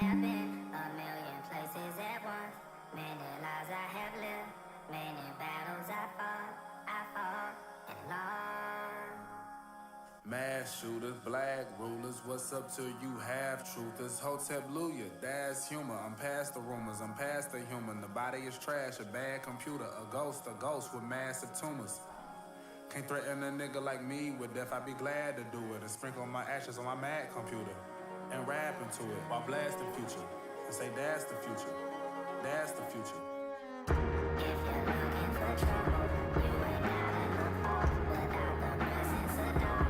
have been a million places at once. Many lives I have lived, many battles I fought and lost. Mass shooters, black rulers, what's up to you half truthers? Hotepluya, that's humor. I'm past the rumors, I'm past the human. The body is trash, a bad computer, a ghost with massive tumors. Can't threaten a nigga like me with death, I'd be glad to do it. And sprinkle my ashes on my mad computer and rap into it while blasting future. And say that's the future, that's the future. If you're looking for trouble, you ain't gotta look far. Without the presence of dark,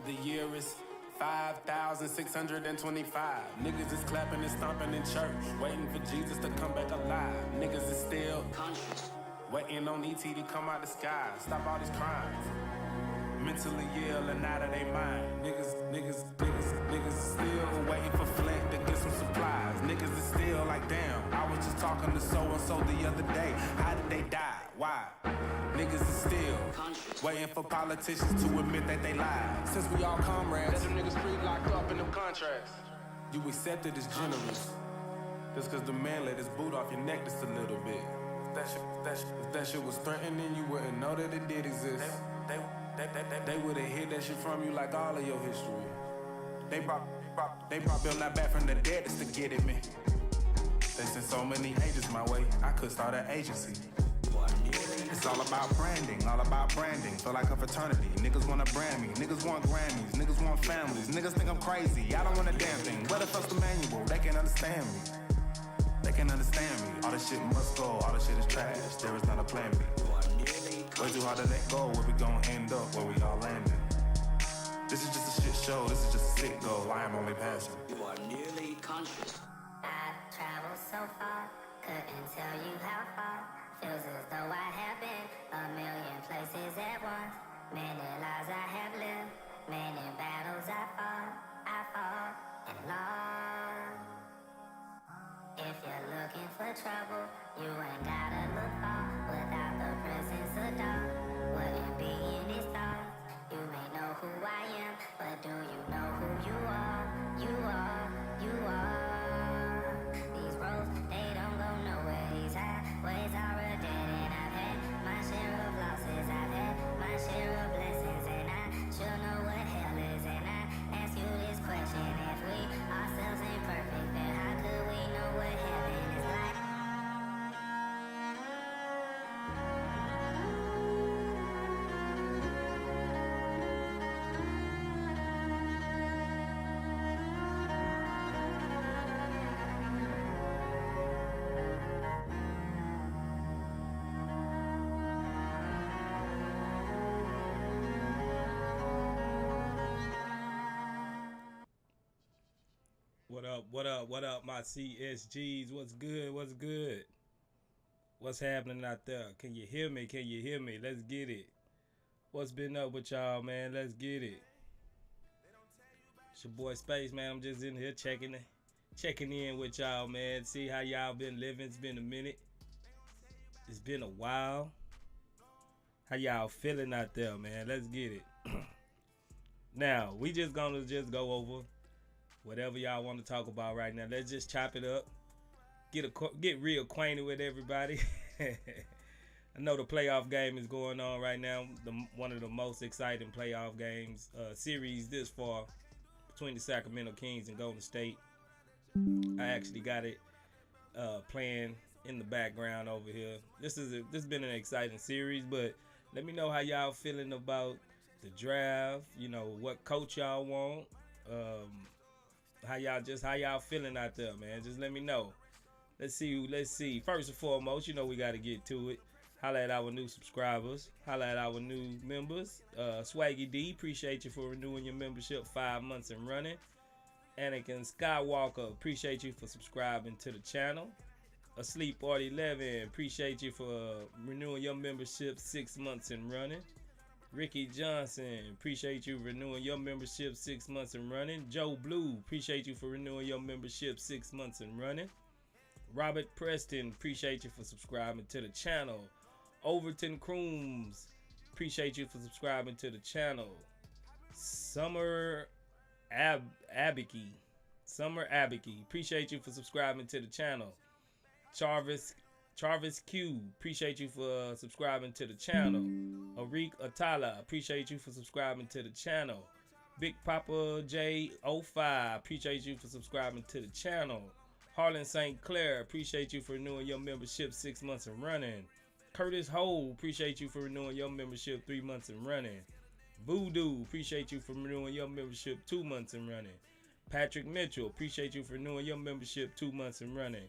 The year is 5,625. Niggas is clapping and stomping in church, waiting for Jesus to come back alive. Niggas is still conscious, waiting on ET to come out the sky, stop all these crimes. Mentally ill and out of their mind. Niggas still waiting for Flint to get some supplies. Niggas is still like, damn, I was just talking to so-and-so the other day. How did they die? Why? Niggas is still waiting for politicians to admit that they lied. Since we all comrades, let them niggas free locked up in them contracts. You accepted as generous just cause the man let his boot off your neck just a little bit. If that shit was threatening, you wouldn't know that it did exist. They would've hid that shit from you like all of your history. They brought Bill not back from the dead just to get at me. They sent so many agents my way, I could start an agency. It's all about branding, Feel like a fraternity. Niggas wanna brand me, niggas want Grammys, niggas want families. Niggas think I'm crazy, I don't want a damn thing. Where the fuck's the manual? They can't understand me. They can't understand me. All this shit must go, all this shit is trash. There is not a plan B. Way too hard to let go, where we gon' end up, where we all landing. This is just a shit show, this is just a sick goal, I am only passing. You are nearly conscious. I've traveled so far, couldn't tell you how far. Feels as though I have been a million places at once. Many lives I have lived, many battles I fought and lost. If you're looking for trouble, you ain't gotta look far. Without the presence of dark, wouldn't be in these thoughts. You may know who I am, but do you know who you are? You are. These roads, they don't go nowhere. These highways are a dead end. I've had my share of losses, I've had my share of blessings, and I should know what hell is. And I ask you this question: if we ourselves ain't perfect, then how could we know what heaven is like? What up, my CSGs? What's good? What's happening out there? Can you hear me? Let's get it. What's been up with y'all, man? Let's get it. It's your boy Space, man. I'm just in here checking in with y'all, man. See how y'all been living. It's been a minute. It's been a while. How y'all feeling out there, man? Let's get it. Now, we just gonna go over whatever y'all want to talk about right now. Let's just chop it up. Get reacquainted with everybody. I know the playoff game is going on right now. One of the most exciting playoff games series this far between the Sacramento Kings and Golden State. I actually got it playing in the background over here. This has been an exciting series, but let me know how y'all feeling about the draft. You know, what coach y'all want. How y'all feeling out there, man? Just let me know. Let's see. First and foremost, you know we got to get to it. Holla at our new subscribers. Holla at our new members. Swaggy D, appreciate you for renewing your membership 5 months and running. Anakin Skywalker, appreciate you for subscribing to the channel. Asleep Art 11, appreciate you for renewing your membership 6 months and running. Ricky Johnson, appreciate you renewing your membership 6 months and running. Joe Blue, appreciate you for renewing your membership 6 months and running. Robert Preston, appreciate you for subscribing to the channel. Overton Crooms, appreciate you for subscribing to the channel. Summer Abiki, Summer Abiky, appreciate you for subscribing to the channel. Travis Q, appreciate you for subscribing to the channel. Arik Atala, appreciate you for subscribing to the channel. Big Papa J05, appreciate you for subscribing to the channel. Harlan St. Clair, appreciate you for renewing your membership 6 months and running. Curtis Hole, appreciate you for renewing your membership 3 months and running. Voodoo, appreciate you for renewing your membership 2 months and running. Patrick Mitchell, appreciate you for renewing your membership 2 months and running.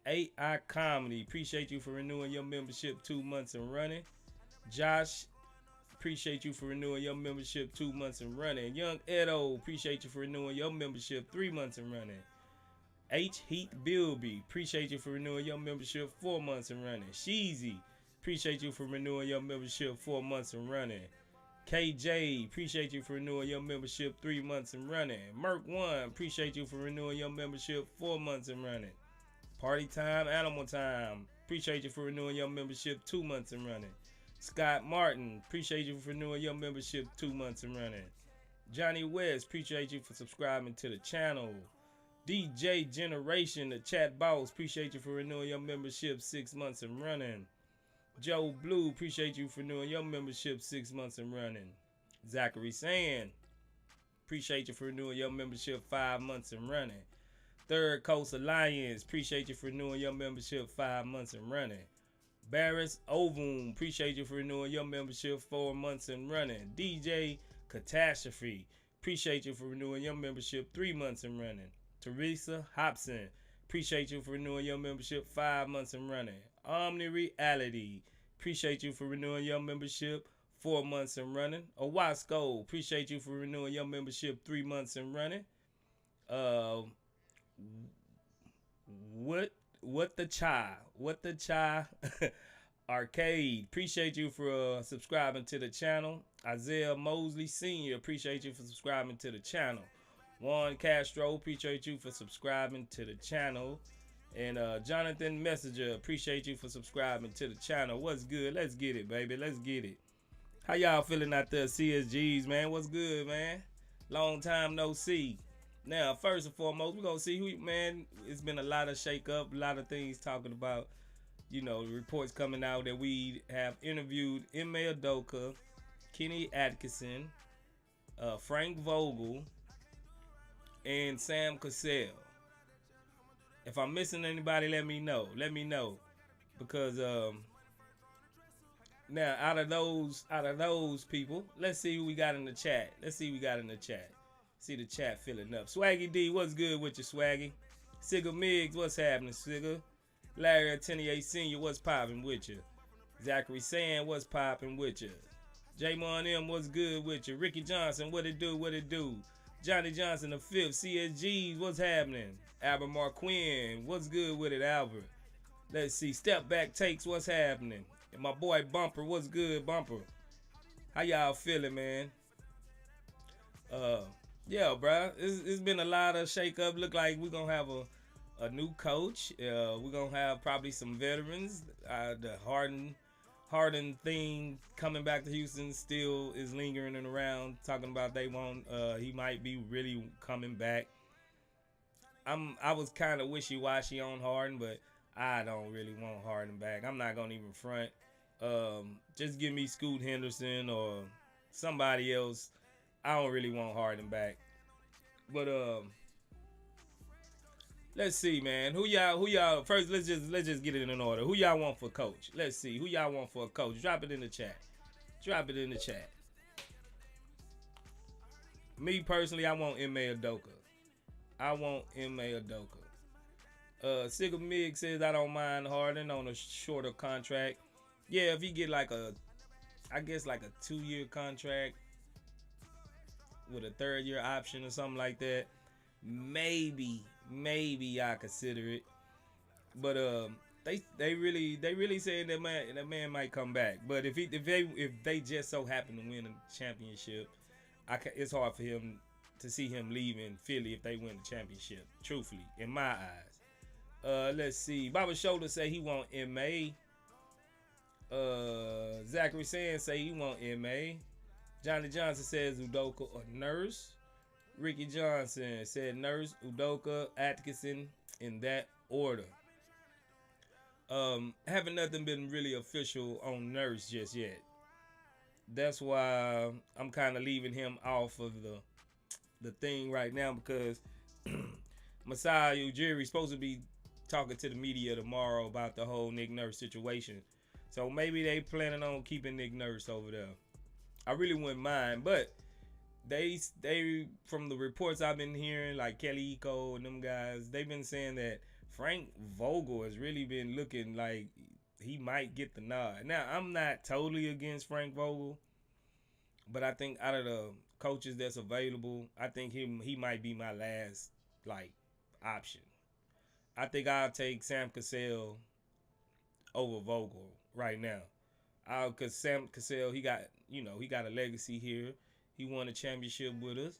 AI Comedy, appreciate you for renewing your membership 2 months and running. Josh, appreciate you for renewing your membership 2 months and running. Young Edo, appreciate you for renewing your membership 3 months and running. H. Heath Bilby, appreciate you for renewing your membership 4 months and running. Sheezy, appreciate you for renewing your membership 4 months and running. KJ, appreciate you for renewing your membership 3 months and running. Merc1, appreciate you for renewing your membership 4 months and running. Party Time, Animal Time, appreciate you for renewing your membership 2 months and running. Scott Martin, appreciate you for renewing your membership 2 months and running. Johnny West, appreciate you for subscribing to the channel. DJ Generation, the chat boss, appreciate you for renewing your membership 6 months and running. Joe Blue, appreciate you for renewing your membership 6 months and running. Zachary Sand, appreciate you for renewing your membership 5 months and running. Third Coast Alliance, appreciate you for renewing your membership 5 months and running. Barris Ovum, appreciate you for renewing your membership 4 months and running. DJ Catastrophe, appreciate you for renewing your membership 3 months and running. Teresa Hobson, appreciate you for renewing your membership 5 months and running. Omni Reality, appreciate you for renewing your membership 4 months and running. Owasco, appreciate you for renewing your membership 3 months and running. What the Chai Arcade, appreciate you for subscribing to the channel. Isaiah Mosley Sr., appreciate you for subscribing to the channel. Juan Castro, appreciate you for subscribing to the channel. And Jonathan Messenger, appreciate you for subscribing to the channel. What's good? Let's get it, baby. Let's get it. How y'all feeling out there, CSGs, man? What's good, man? Long time no see. Now, first and foremost, we're going to see who, man, it's been a lot of shake-up, a lot of things talking about, you know, reports coming out that we have interviewed Ime Udoka, Kenny Atkinson, Frank Vogel, and Sam Cassell. If I'm missing anybody, let me know. Let me know. Because now out of those people, let's see who we got in the chat. See the chat filling up. Swaggy D, what's good with you, Swaggy? Sigga Miggs, what's happening, Sigga? Larry Atenier Sr., what's popping with you? Zachary Sand, what's popping with you? J-Mon M, what's good with you? Ricky Johnson, what it do? Johnny Johnson the 5th, CSGs, what's happening? Albert Marquin, what's good with it, Albert? Let's see, Step Back Takes, what's happening? And my boy Bumper, what's good, Bumper? How y'all feeling, man? Yeah, bro, it's been a lot of shake-up. Look like we're going to have a new coach. We're going to have probably some veterans. The Harden thing coming back to Houston still is lingering around, talking about he might be really coming back. I was kind of wishy-washy on Harden, but I don't really want Harden back. I'm not going to even front. Just give me Scoot Henderson or somebody else. I don't really want Harden back. But let's see, man. Who y'all first, let's just get it in order. Who y'all want for coach? Let's see. Who y'all want for a coach? Drop it in the chat. Me personally, I want Ime Udoka. Sigga Mig says I don't mind Harden on a shorter contract. Yeah, if he get like a 2-year contract with a 3rd-year option or something like that, maybe I consider it. But they really saying that man might come back. But if they just so happen to win a championship, it's hard for him to see him leaving Philly if they win the championship. Truthfully, in my eyes. Let's see. Baba Shoulder say he want MA. Zachary Sands say he want MA. Johnny Johnson says Udoka or Nurse. Ricky Johnson said Nurse, Udoka, Atkinson in that order. Haven't nothing been really official on Nurse just yet. That's why I'm kind of leaving him off of the thing right now because Masai Ujiri is supposed to be talking to the media tomorrow about the whole Nick Nurse situation. So maybe they planning on keeping Nick Nurse over there. I really wouldn't mind, but they from the reports I've been hearing, like Kelly Eco and them guys, they've been saying that Frank Vogel has really been looking like he might get the nod. Now, I'm not totally against Frank Vogel, but I think out of the coaches that's available, I think he might be my last like option. I think I'll take Sam Cassell over Vogel right now. Cause Sam Cassell, he got a legacy here. He won a championship with us.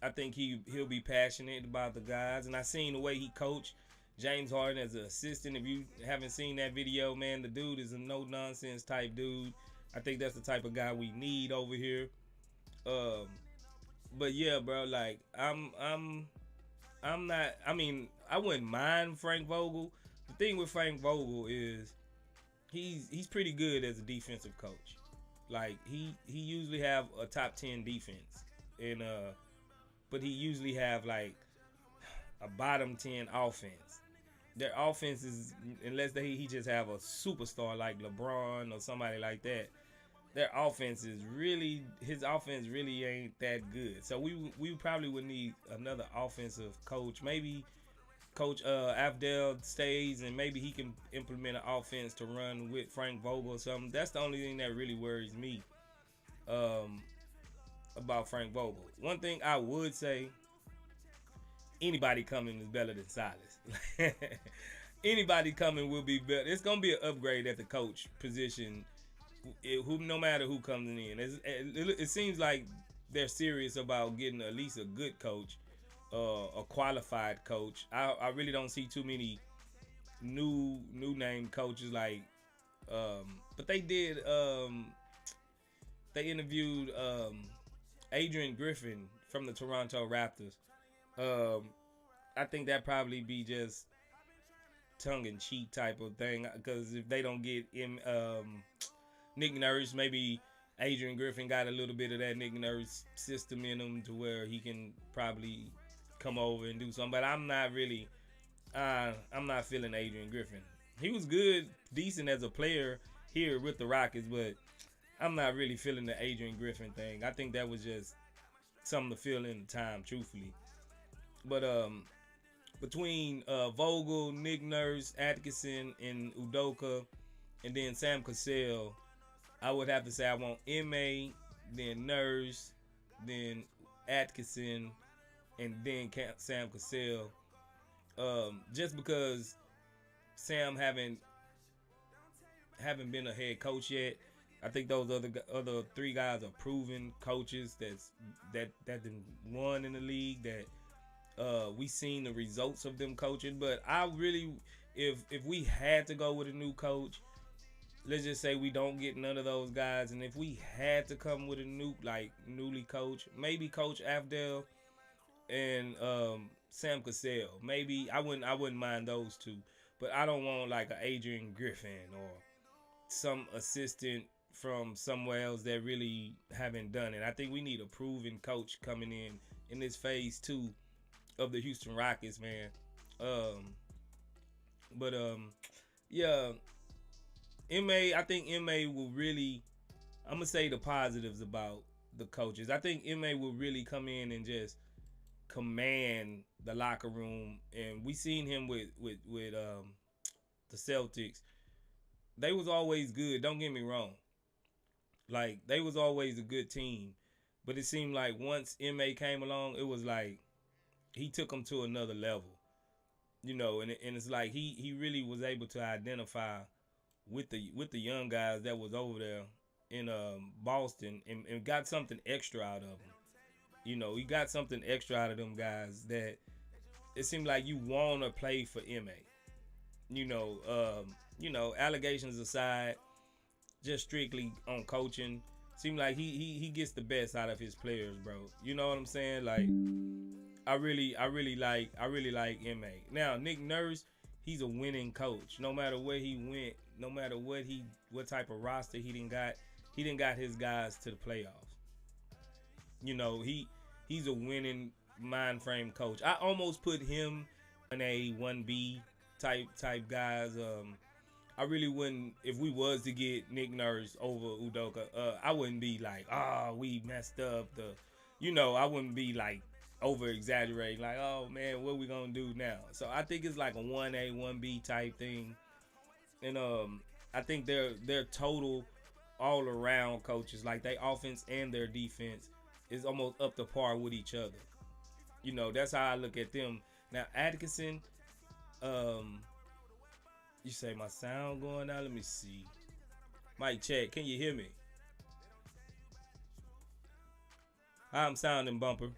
I think he'll be passionate about the guys, and I seen the way he coached James Harden as an assistant. If you haven't seen that video, man, the dude is a no nonsense type dude. I think that's the type of guy we need over here. But yeah, bro, like I'm not. I mean, I wouldn't mind Frank Vogel. The thing with Frank Vogel is he's pretty good as a defensive coach. Like he usually have a top 10 defense, and but he usually have like a bottom 10 offense. Their offense is, unless he just have a superstar like LeBron or somebody like that, their offense is really, his offense really ain't that good. So we probably would need another offensive coach. Maybe Coach Avdel stays and maybe he can implement an offense to run with Frank Vogel or something. That's the only thing that really worries me about Frank Vogel. One thing I would say, anybody coming is better than Silas. Anybody coming will be better. It's going to be an upgrade at the coach position, no matter who comes in. It seems like they're serious about getting at least a good coach, a qualified coach. I really don't see too many new name coaches like, but they did. They interviewed Adrian Griffin from the Toronto Raptors. I think that probably be just tongue-in-cheek type of thing, because if they don't get him, Nick Nurse, maybe Adrian Griffin got a little bit of that Nick Nurse system in him to where he can probably come over and do something. But I'm not really, I'm not feeling Adrian Griffin. He was good, decent as a player here with the Rockets, but I'm not really feeling the Adrian Griffin thing. I think that was just something to fill in the time, truthfully. But between Vogel, Nick Nurse, Atkinson, and Udoka, and then Sam Cassell, I would have to say I want M.A., then Nurse, then Atkinson, and then Sam Cassell. Just because Sam haven't been a head coach yet. I think those other three guys are proven coaches that won in the league, that we seen the results of them coaching. But I really, if we had to go with a new coach, let's just say we don't get none of those guys, and if we had to come with a newly coach, maybe Coach Avdel and Sam Cassell. Maybe I wouldn't mind those two, but I don't want like an Adrian Griffin or some assistant from somewhere else that really haven't done it. I think we need a proven coach coming in this phase 2 of the Houston Rockets, man. Yeah, M.A., I think M.A. will really, I'm going to say the positives about the coaches. I think M.A. will really come in and just command the locker room. And we seen him with the Celtics. They was always good, don't get me wrong. Like, they was always a good team. But it seemed like once M.A. came along, it was like he took them to another level. You know, and it's like he really was able to identify with the young guys that was over there in Boston and got something extra out of them. You know, he got something extra out of them guys that it seemed like you want to play for M.A. You know, allegations aside, just strictly on coaching, Seem like he gets the best out of his players, bro. You know what I'm saying? Like I really like MA. Now Nick Nurse, he's a winning coach. No matter where he went, no matter what type of roster he didn't got his guys to the playoffs. You know, he's a winning mind frame coach. I almost put him in a 1B type guys. I really wouldn't, if we was to get Nick Nurse over Udoka, I wouldn't be like, we messed up I wouldn't be like over exaggerating, like, oh man, what we gonna do now? So I think it's like a 1A, 1B type thing. And I think they're total all around coaches. Like their offense and their defense is almost up to par with each other. You know, that's how I look at them. Now Atkinson, you say my sound going out? Let me see. Mic check. Can you hear me? How I'm sounding, Bumper?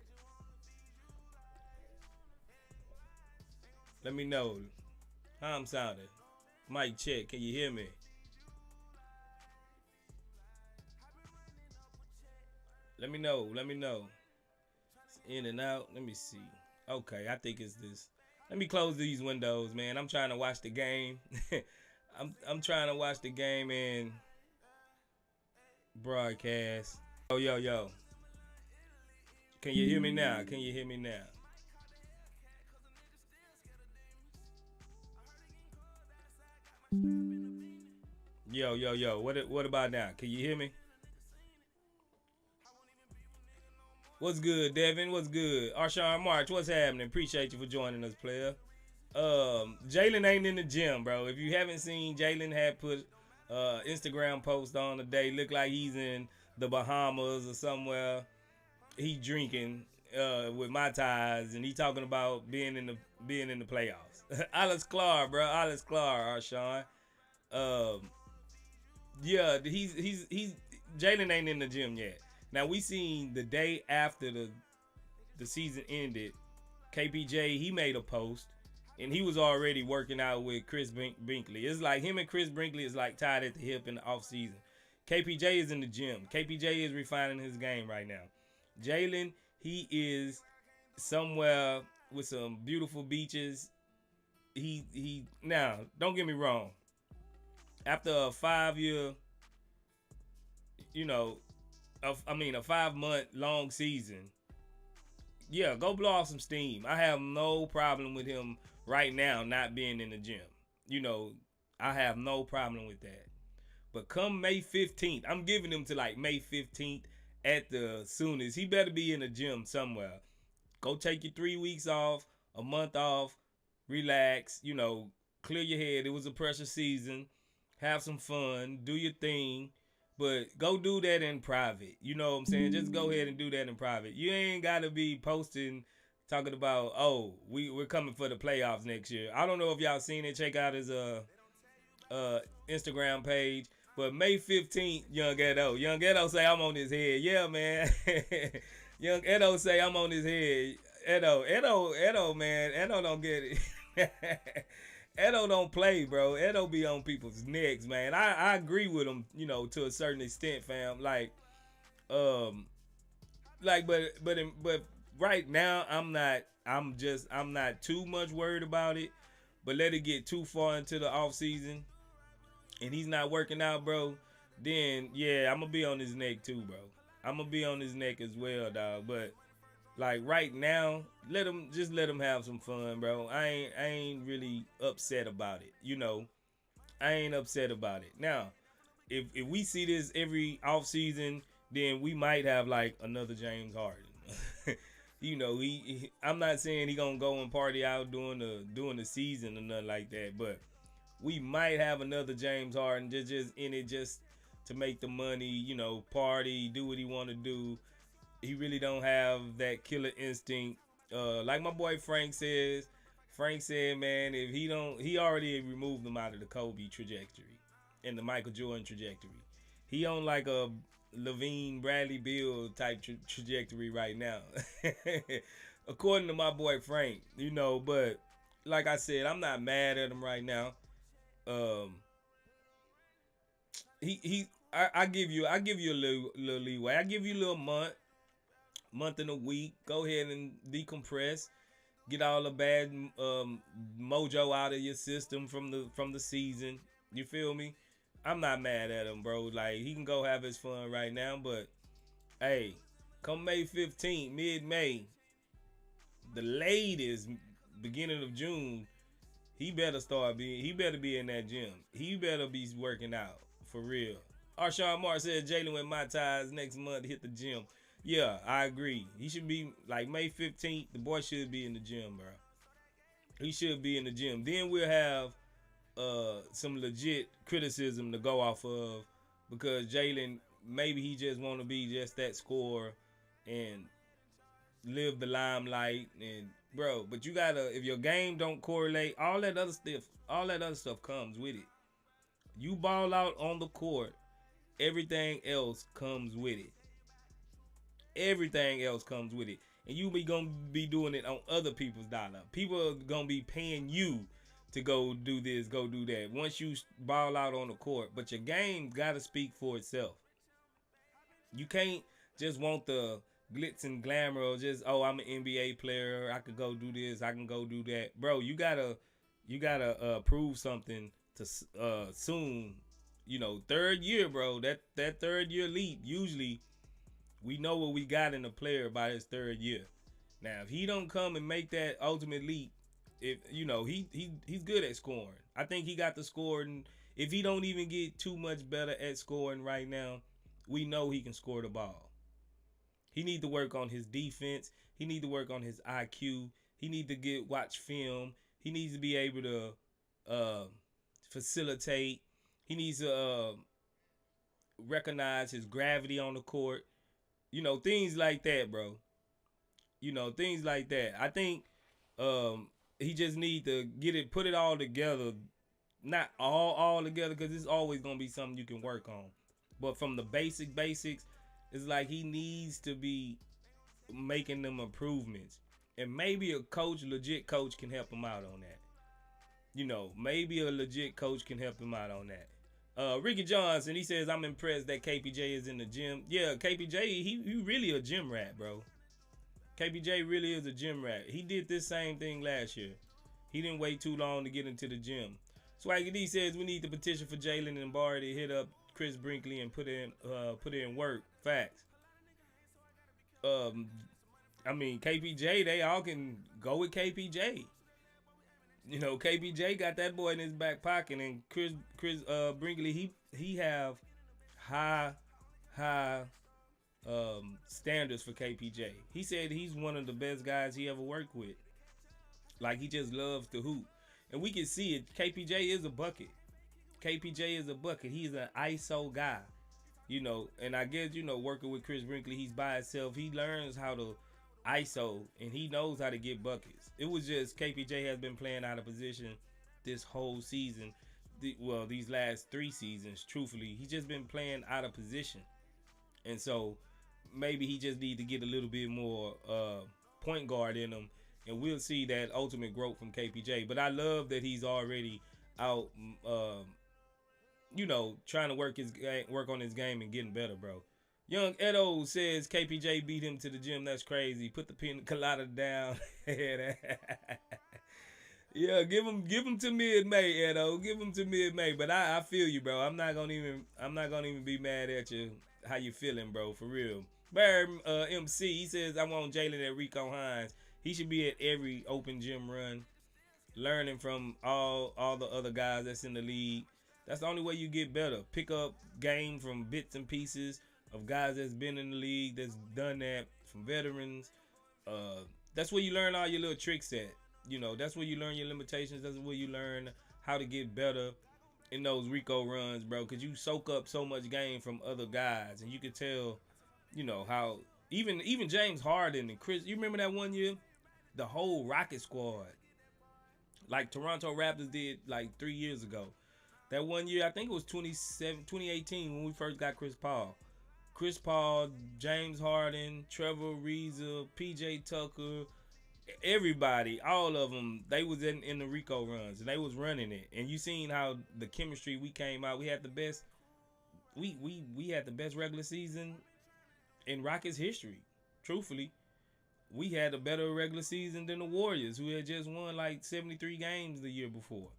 Let me know how I'm sounding. Mic check. Can you hear me? Let me know. It's in and out. Let me see. Okay, I think it's this. Let me close these windows, man. I'm trying to watch the game. I'm trying to watch the game and broadcast. Yo. Can you hear me now? Yo. What about now? Can you hear me? What's good, Devin? What's good? Arshawn March, what's happening? Appreciate you for joining us, player. Jalen ain't in the gym, bro. If you haven't seen, Jalen had put Instagram post on today. Look like he's in the Bahamas or somewhere. He drinking with my ties, and he talking about being in the playoffs. Alice Clark, bro. Alice Clark, Arshawn. Yeah, he's Jalen ain't in the gym yet. Now we seen the day after the season ended, KPJ, he made a post and he was already working out with Chris Brinkley. It's like him and Chris Brinkley is like tied at the hip in the offseason. KPJ is in the gym. KPJ is refining his game right now. Jalen, he is somewhere with some beautiful beaches. He now, don't get me wrong. After a 5-year, a 5-month long season, yeah, go blow off some steam. I have no problem with him right now not being in the gym. I have no problem with that. But come May 15th, I'm giving him to like May 15th at the soonest. He better be in the gym somewhere. Go take your 3 weeks off, a month off, relax, clear your head. It was a pressure season. Have some fun, do your thing. But go do that in private. You know what I'm saying? Just go ahead and do that in private. You ain't got to be posting, talking about, we're coming for the playoffs next year. I don't know if y'all seen it. Check out his Instagram page. But May 15th, Young Edo say I'm on his head. Yeah, man. Young Edo say I'm on his head. Edo, man. Edo don't get it. Edo don't play, bro. Edo be on people's necks, man. I agree with him, to a certain extent, fam. But right now I'm not too much worried about it. But let it get too far into the off season and he's not working out, bro, then yeah, I'm gonna be on his neck too, bro. I'm gonna be on his neck as well, dog. But like right now, let him have some fun, bro. I ain't really upset about it. I ain't upset about it. Now, if we see this every off season, then we might have like another James Harden. I'm not saying he gonna go and party out during the season or nothing like that, but we might have another James Harden just in it just to make the money, party, do what he want to do. He really don't have that killer instinct. Like my boy Frank says. Frank said, man, if he already removed him out of the Kobe trajectory and the Michael Jordan trajectory. He on like a Levine, Bradley Beal type trajectory right now. According to my boy Frank, but like I said, I'm not mad at him right now. I give you a little leeway. I give you a little month and a week. Go ahead and decompress. Get all the bad mojo out of your system from the season. You feel me? I'm not mad at him, bro. Like, he can go have his fun right now, but hey, come May 15th, mid-May, the latest beginning of June, he better be in that gym. He better be working out for real. Arshawn Mark said Jalen with my ties next month hit the gym. Yeah, I agree. He should be like May 15th. The boy should be in the gym, bro. He should be in the gym. Then we'll have some legit criticism to go off of, because Jalen, maybe he just want to be just that scorer and live the limelight, and bro, but you gotta, if your game don't correlate, all that other stuff comes with it. You ball out on the court, everything else comes with it. Everything else comes with it. And you gonna be doing it on other people's dollar. People are gonna be paying you to go do this, go do that, once you ball out on the court. But your game gotta speak for itself. You can't just want the glitz and glamour of just, oh, I'm an NBA player, I could go do this, I can go do that. Bro, you gotta prove something to soon. You know, third year, bro. That third year leap, usually we know what we got in a player by his third year. Now, if he don't come and make that ultimate leap, if you know, he's good at scoring. I think he got the scoring. If he don't even get too much better at scoring right now, we know he can score the ball. He need to work on his defense. He need to work on his IQ. He need to watch film. He needs to be able to facilitate. He needs to recognize his gravity on the court. You know, things like that, bro. You know, things like that. I think he just need to put it all together. Not all together, because it's always going to be something you can work on. But from the basics, it's like he needs to be making them improvements. And maybe a legit coach can help him out on that. You know, maybe a legit coach can help him out on that. Ricky Johnson, he says, I'm impressed that KPJ is in the gym. Yeah, KPJ, he really a gym rat, bro. KPJ really is a gym rat. He did this same thing last year. He didn't wait too long to get into the gym. Swaggy D says we need to petition for Jalen and Barr to hit up Chris Brinkley and put in work. Facts. I mean, KPJ, they all can go with KPJ. You know, KPJ got that boy in his back pocket, and Chris Brinkley, he have high standards for KPJ. He said he's one of the best guys he ever worked with. Like, he just loves to hoop. And we can see it. KPJ is a bucket. KPJ is a bucket. He's an ISO guy. You know, and I guess, you know, working with Chris Brinkley, he's by himself. He learns how to ISO, and he knows how to get buckets. It was just KPJ has been playing out of position this whole season. These last 3 seasons, truthfully. He's just been playing out of position. And so maybe he just need to get a little bit more point guard in him, and we'll see that ultimate growth from KPJ. But I love that he's already out, you know, trying to work on his game and getting better, bro. Young Edo says KPJ beat him to the gym. That's crazy. Put the pina colada down. Yeah, give him to mid-May, Edo. Give him to mid-May. But I feel you, bro. I'm not gonna even be mad at you. How you feeling, bro? For real. Bear MC, he says I want Jalen at Rico Hines. He should be at every open gym run, learning from all the other guys that's in the league. That's the only way you get better. Pick up game from bits and pieces of guys that's been in the league, that's done that, from veterans. That's where you learn all your little tricks at. You know, that's where you learn your limitations. That's where you learn how to get better in those Rico runs, bro. Because you soak up so much game from other guys. And you can tell, you know, how even James Harden and Chris, you remember that one year? The whole Rocket squad, like Toronto Raptors did like 3 years ago. That one year, I think it was 2018 when we first got Chris Paul. Chris Paul, James Harden, Trevor Ariza, PJ Tucker, everybody, all of them, they was in the Rico runs, and they was running it. And you seen how the chemistry we came out. We had the best we had the best regular season in Rockets history. Truthfully, we had a better regular season than the Warriors, who had just won like 73 games the year before.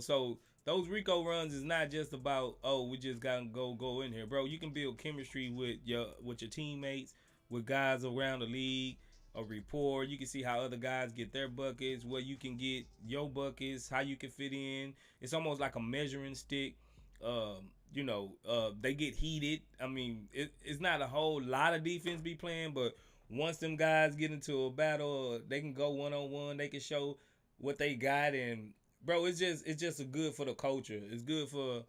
So those Rico runs is not just about, oh, we just gotta go in here, bro. You can build chemistry with your teammates, with guys around the league, a rapport. You can see how other guys get their buckets, where you can get your buckets, how you can fit in. It's almost like a measuring stick. They get heated. I mean, it's not a whole lot of defense be playing, but once them guys get into a battle, they can go 1-on-1. They can show what they got, and bro, it's just a good for the culture. It's good for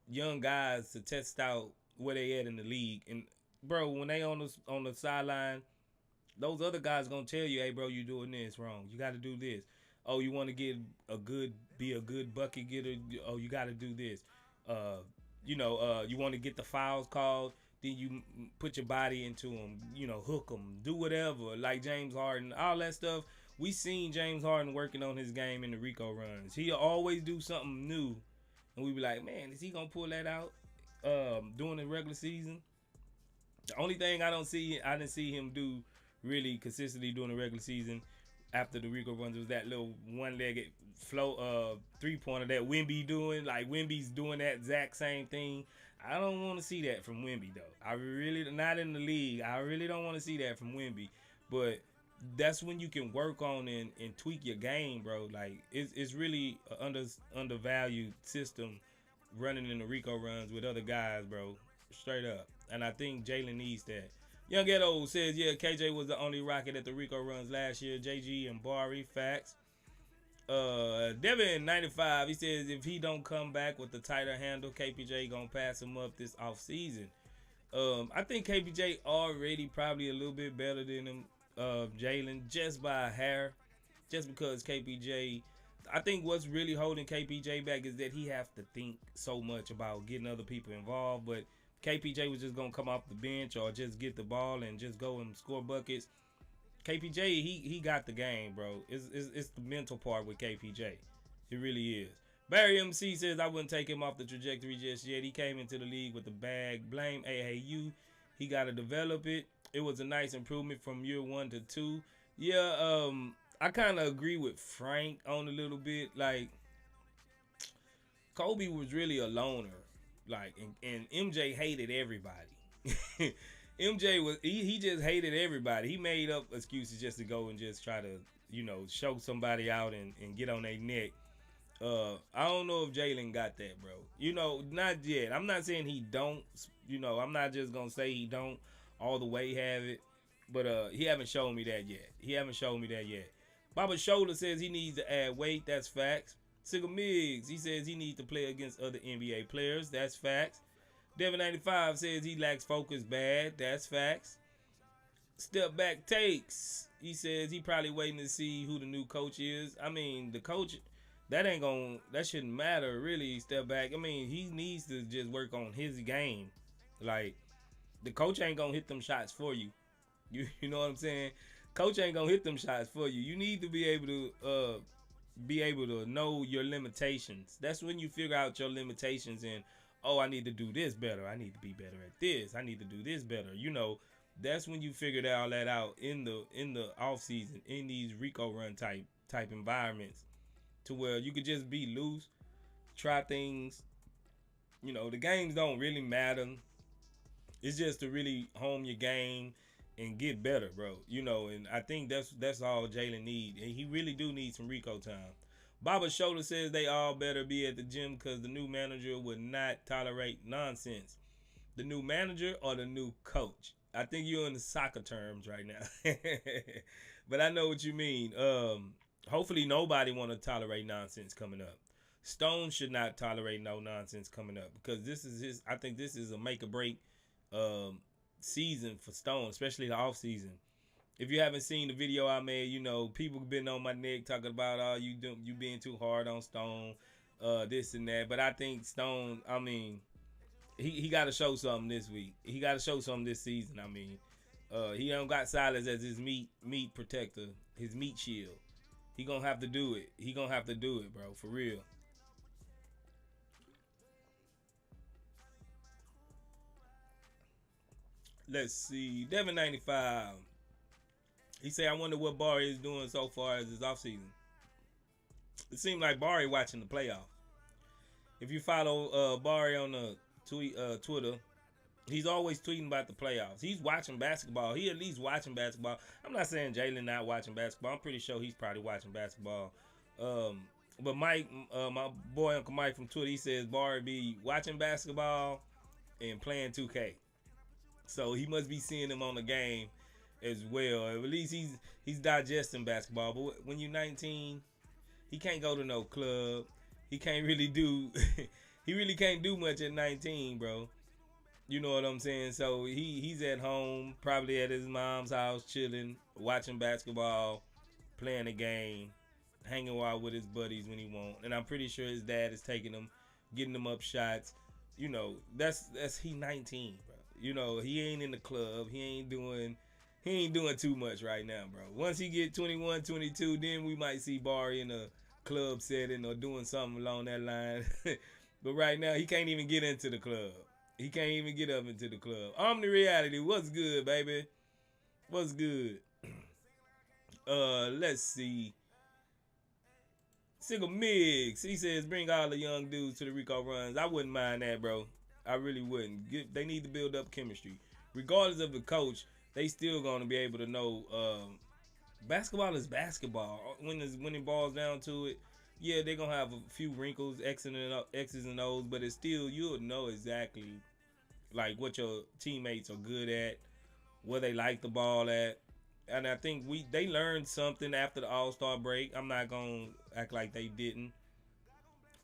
young guys to test out where they at in the league. And bro, when they on the sideline, those other guys gonna tell you, hey bro, you doing this wrong. You got to do this. Oh, you want to be a good bucket getter. Oh, you got to do this. You want to get the fouls called. Then you put your body into them. Hook them. Do whatever. Like James Harden, all that stuff. We seen James Harden working on his game in the Rico runs. He'll always do something new, and we be like, man, is he gonna pull that out during the regular season? The only thing I didn't see him do really consistently during the regular season after the Rico runs was that little one-legged flow 3-pointer that Wemby doing. Like Wemby's doing that exact same thing. I don't want to see that from Wemby though. I really not in the league. I really don't want to see that from Wemby. But that's when you can work on and tweak your game, bro. Like it's really an undervalued system running in the Rico runs with other guys, bro. Straight up. And I think Jalen needs that. Young Ghetto says, yeah, KJ was the only Rocket at the Rico runs last year. JG and Bari, facts. Devin 95, he says if he don't come back with the tighter handle, KPJ gonna pass him up this offseason. I think KPJ already probably a little bit better than him. Jalen, just by a hair, just because KPJ, I think what's really holding KPJ back is that he has to think so much about getting other people involved. But KPJ was just gonna come off the bench or just get the ball and just go and score buckets. KPJ, he got the game, bro. It's the mental part with KPJ. It really is. Barry MC says I wouldn't take him off the trajectory just yet. He came into the league with the bag. Blame AAU. He got to develop it. It was a nice improvement from year 1 to 2. Yeah, I kind of agree with Frank on a little bit. Like, Kobe was really a loner. Like, and MJ hated everybody. MJ was, he just hated everybody. He made up excuses just to go and just try to, show somebody out and get on their neck. I don't know if Jalen got that, bro. Not yet. I'm not saying he don't. I'm not just gonna say he don't all the way have it, but he haven't shown me that yet. Baba Shoulder says he needs to add weight. That's facts. Sigga Miggs, he says he needs to play against other NBA players. That's facts. Devin 95 says he lacks focus bad. That's facts. Step back takes. He says he probably waiting to see who the new coach is. I mean, the coach, that shouldn't matter really. Step back. I mean, he needs to just work on his game. Like, the coach ain't gonna hit them shots for you. You know what I'm saying? Coach ain't gonna hit them shots for you. You need to be able to know your limitations. That's when you figure out your limitations and, oh, I need to do this better. I need to be better at this. I need to do this better. That's when you figure all that out in the off season, in these Rico run type environments, to where you could just be loose, try things. The games don't really matter. It's just to really hone your game and get better, bro. And I think that's all Jalen need. And he really do need some Rico time. Baba Shoulder says they all better be at the gym because the new manager would not tolerate nonsense. The new manager or the new coach? I think you're in the soccer terms right now. But I know what you mean. Hopefully nobody want to tolerate nonsense coming up. Stone should not tolerate no nonsense coming up because I think this is a make or break season for Stone, especially the off season. If you haven't seen the video I made, people been on my neck talking about you being too hard on Stone, this and that. But I think Stone, I mean, he got to show something this week. He got to show something this season. I mean, he don't got Silas as his meat protector, his meat shield. He gonna have to do it. He gonna have to do it, bro, for real. Let's see. Devin95. He say, I wonder what Barry is doing so far as his offseason. It seems like Barry watching the playoffs. If you follow Barry on the Twitter, he's always tweeting about the playoffs. He's watching basketball. He at least watching basketball. I'm not saying Jalen not watching basketball. I'm pretty sure he's probably watching basketball. But Mike, my boy Uncle Mike from Twitter, he says Barry be watching basketball and playing 2K. So he must be seeing them on the game as well. At least he's digesting basketball. But when you're 19, he can't go to no club. He can't really do he really can't do much at 19, bro. You know what I'm saying? So he's at home, probably at his mom's house, chilling, watching basketball, playing a game, hanging out with his buddies when he want. And I'm pretty sure his dad is taking him, getting him up shots. You know, that's he 19, bro. You know, he ain't in the club. He ain't doing too much right now, bro. Once he get 21, 22, then we might see Barry in a club setting or doing something along that line. But right now, he can't even get into the club. He can't even get up into the club. Omni Reality, what's good, baby? What's good? Let's see. Single Mix, he says, bring all the young dudes to the Rico runs. I wouldn't mind that, bro. I really wouldn't. They need to build up chemistry. Regardless of the coach, they still going to be able to know basketball is basketball. When it boils down to it, yeah, they're going to have a few wrinkles, X's and O's, but it's still, you'll know exactly like what your teammates are good at, where they like the ball at. And I think they learned something after the All-Star break. I'm not going to act like they didn't.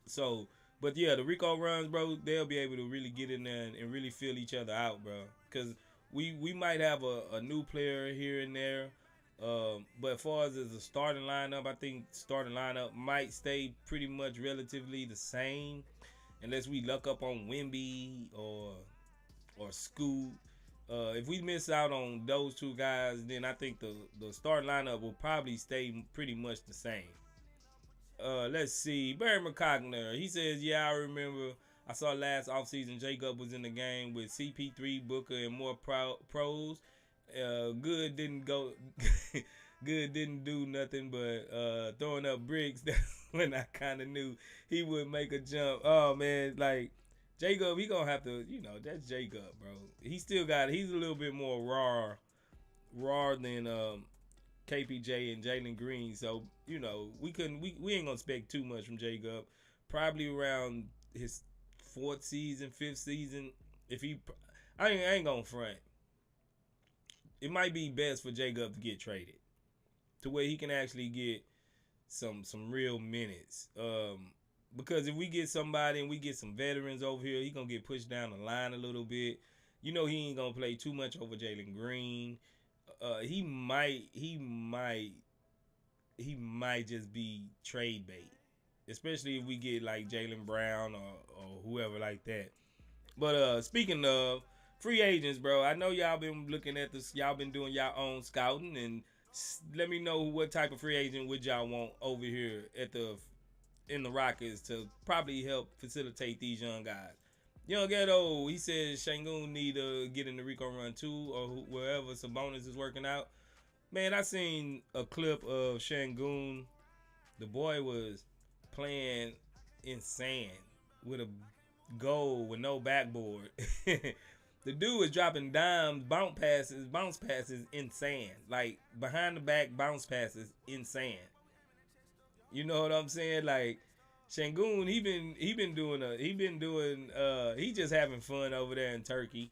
So, but yeah, the Rico runs, bro, they'll be able to really get in there and really feel each other out, bro. Because we might have a new player here and there. But as far as the starting lineup, I think starting lineup might stay pretty much relatively the same. Unless we luck up on Wemby or Scoot. If we miss out on those two guys, then I think the starting lineup will probably stay pretty much the same. Let's see. Barry McCogner, he says, yeah, I remember I saw last offseason Jacob was in the game with CP3, Booker, and more pros. Good didn't do nothing but throwing up bricks. That's when I kind of knew he would make a jump. Oh, man, like, Jacob, he gonna have to, you know, that's Jacob, bro. He's a little bit more raw than KPJ and Jalen Green. So, you know, we ain't gonna expect too much from Jacob. Probably around his fifth season. I ain't gonna front. It might be best for Jacob to get traded to where he can actually get some real minutes. Because if we get somebody and we get some veterans over here, he gonna get pushed down the line a little bit. You know he ain't gonna play too much over Jalen Green. He might just be trade bait, especially if we get like Jalen Brown or whoever like that. But speaking of free agents, bro, I know y'all been looking at this. Y'all been doing y'all own scouting, and let me know what type of free agent would y'all want over here in the Rockets to probably help facilitate these young guys. Young Ghetto, he says Şengün need to get in the Rico run too, or wherever Sabonis is working out. Man, I seen a clip of Şengün. The boy was playing in sand with a goal with no backboard. The dude was dropping dimes, bounce passes in sand, like behind the back bounce passes in sand. You know what I'm saying? Like Şengün, he just having fun over there in Turkey.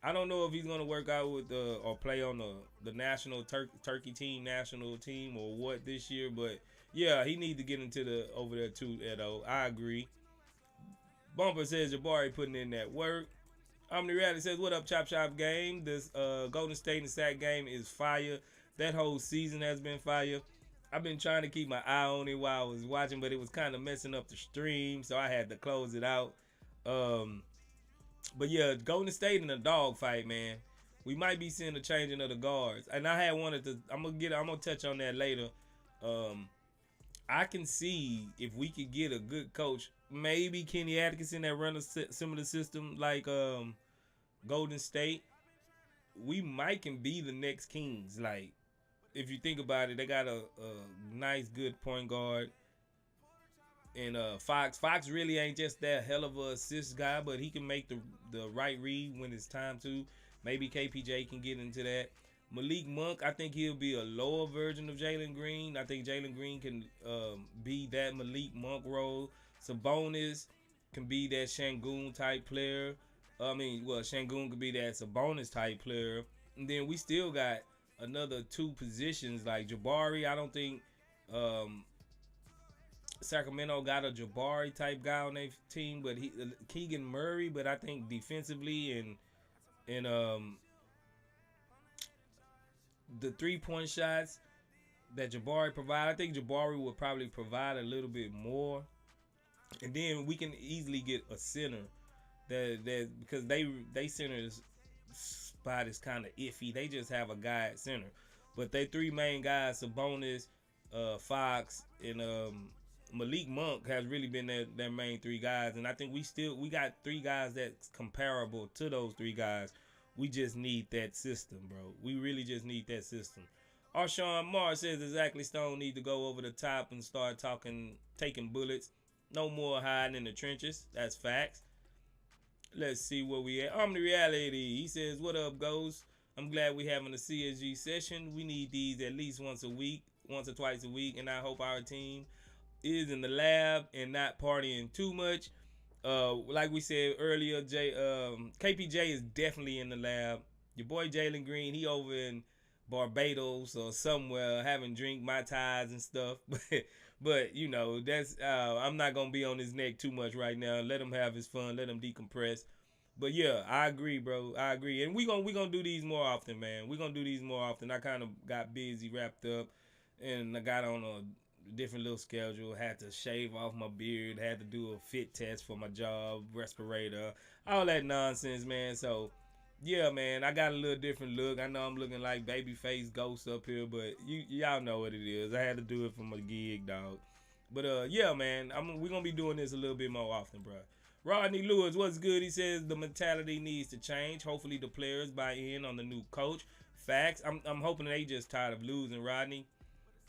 I don't know if he's gonna work out with or play on the national Turkey team, national team or what this year, but yeah, he needs to get into over there too, Edo. I agree. Bumper says Jabari putting in that work. Omni Reality says, what up, Chop Chop game? This Golden State and Sac game is fire. That whole season has been fire. I've been trying to keep my eye on it while I was watching, but it was kind of messing up the stream, so I had to close it out. But yeah, Golden State in a dog fight, man. We might be seeing a changing of the guards, and I had wanted to. I'm gonna touch on that later. I can see if we could get a good coach, maybe Kenny Atkinson that run a similar system like Golden State. we might can be the next Kings. Like, if you think about it, they got a nice, good point guard. And Fox really ain't just that hell of a assist guy, but he can make the right read when it's time to. Maybe KPJ can get into that. Malik Monk, I think he'll be a lower version of Jalen Green. I think Jalen Green can be that Malik Monk role. Sabonis can be that Şengün type player. Şengün could be that Sabonis type player. And then we still got another two positions like Jabari. I don't think Sacramento got a Jabari type guy on their team, but Keegan Murray. But I think defensively and the 3-point shots that Jabari provide, I think Jabari will probably provide a little bit more. And then we can easily get a center that because they center spot is kind of iffy. They just have a guy at center, but they three main guys, Sabonis, Fox, and Malik Monk has really been their main three guys. And I think we got three guys that's comparable to those three guys. We just need that system, bro. We really just need that system. Arshawn Moore says exactly Stone need to go over the top and start taking bullets. No more hiding in the trenches. That's facts. Let's see where we at. Omni Reality. He says, what up, Ghost? I'm glad we having a CSG session. We need these at least once or twice a week. And I hope our team is in the lab and not partying too much. Like we said earlier, KPJ is definitely in the lab. Your boy Jalen Green, he over in Barbados or somewhere having drink Mai Tais and stuff. But you know, that's I'm not gonna be on his neck too much right now. Let him have his fun. Let him decompress. But yeah, I agree, bro. I agree, and we gonna do these more often, man. We gonna do these more often. I kind of got busy, wrapped up, and I got on a different little schedule. Had to shave off my beard. Had to do a fit test for my job, respirator, all that nonsense, man. So yeah, man, I got a little different look. I know I'm looking like Babyface Ghost up here, but y'all know what it is. I had to do it for my gig, dog. But yeah, man, we're gonna be doing this a little bit more often, bro. Rodney Lewis, what's good? He says the mentality needs to change. Hopefully the players buy in on the new coach. Facts. I'm hoping they just tired of losing, Rodney.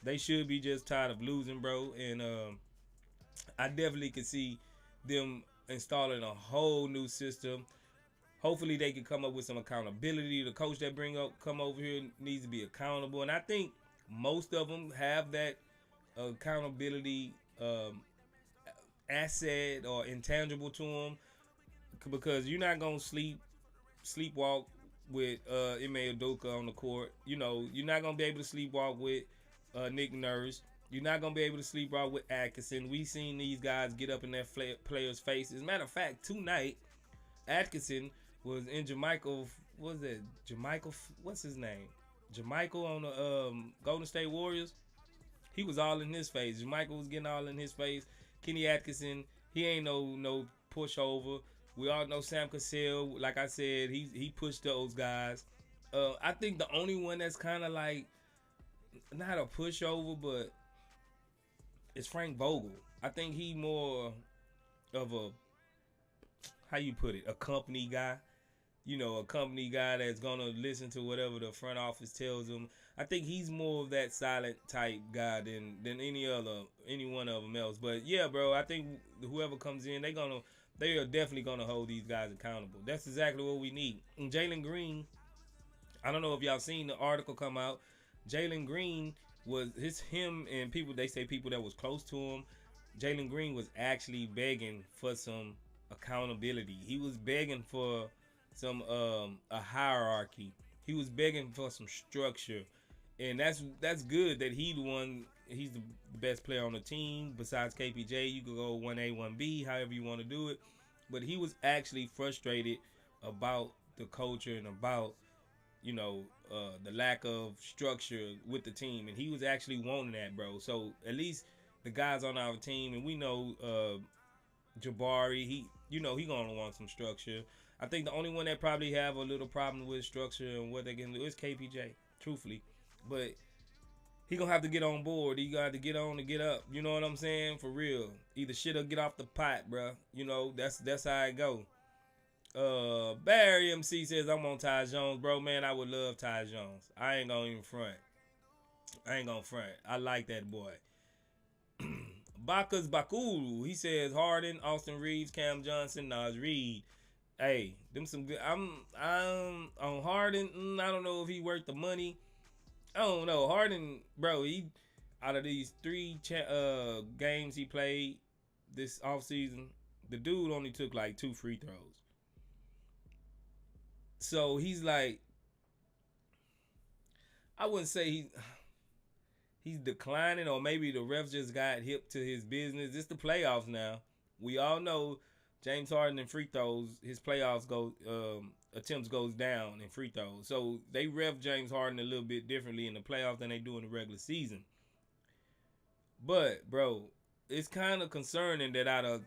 They should be just tired of losing, bro. And I definitely can see them installing a whole new system. Hopefully they can come up with some accountability. The coach that come over here needs to be accountable. And I think most of them have that accountability asset or intangible to them, because you're not going to sleepwalk with Ime Udoka on the court. You know, you're not going to be able to sleepwalk with Nick Nurse. You're not going to be able to sleepwalk with Atkinson. We've seen these guys get up in their players' faces. As a matter of fact, tonight, Atkinson was in Jamaica. What's that? Jamaica? What's his name? Jamaica on the Golden State Warriors. He was all in his face. Jamaica was getting all in his face. Kenny Atkinson, he ain't no pushover. We all know Sam Cassell. Like I said, he pushed those guys. I think the only one that's kind of like not a pushover, but it's Frank Vogel. I think he more of a, how you put it, a company guy. You know, a company guy that's gonna listen to whatever the front office tells him. I think he's more of that silent type guy than any one of them else. But yeah, bro, I think whoever comes in, they are definitely gonna hold these guys accountable. That's exactly what we need. And Jalen Green, I don't know if y'all seen the article come out. Jalen Green him and people, they say people that was close to him. Jalen Green was actually begging for some accountability. He was begging for some a hierarchy. He was begging for some structure, and that's good that he's the best player on the team besides KPJ. You could go 1A, 1B, however you want to do it, but he was actually frustrated about the culture and about the lack of structure with the team, and he was actually wanting that, bro. So at least the guys on our team, and we know Jabari, he gonna want some structure. I think the only one that probably have a little problem with structure and what they can do is KPJ, truthfully. But he gonna have to get on board. He gonna have to get on to get up. You know what I'm saying? For real. Either shit or get off the pot, bro. You know, that's how it go. Barry MC says I'm on Ty Jones, bro. Man, I would love Ty Jones. I ain't gonna even front. I like that boy. Bakas Bakulu. He says Harden, Austin Reeves, Cam Johnson, Nas Reed. Hey, them some good. I'm on Harden. I don't know if he worth the money. I don't know. Harden, bro. He out of these 3 games he played this offseason, the dude only took like 2 free throws. So he's like, I wouldn't say he's declining, or maybe the refs just got hip to his business. It's the playoffs now. We all know James Harden in free throws, his playoffs attempts goes down in free throws. So they ref James Harden a little bit differently in the playoffs than they do in the regular season. But bro, it's kind of concerning that out of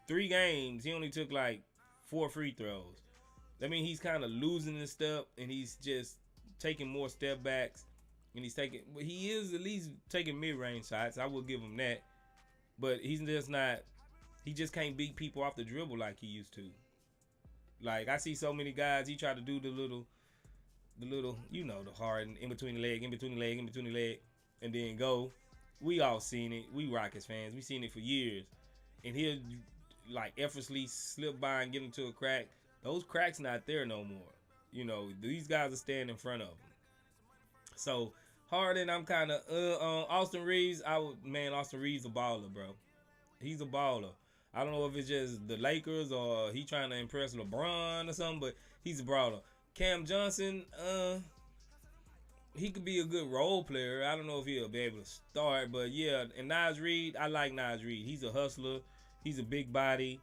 3 games, he only took like 4 free throws. I mean, he's kind of losing his step, and he's just taking more step backs. And he is at least taking mid-range shots. I will give him that. But he's just not, he just can't beat people off the dribble like he used to. Like, I see so many guys, he try to do the little, you know, the hard in between the leg, and then go. We all seen it. We Rockets fans. We seen it for years. And he'll, like, effortlessly slip by and get into a crack. Those cracks not there no more. You know, these guys are staying in front of him. So, Harden, I'm kind of on Austin Reeves. Austin Reeves a baller, bro. He's a baller. I don't know if it's just the Lakers or he trying to impress LeBron or something, but he's a baller. Cam Johnson, he could be a good role player. I don't know if he'll be able to start, but yeah. And Nas Reed, I like Nas Reed. He's a hustler. He's a big body.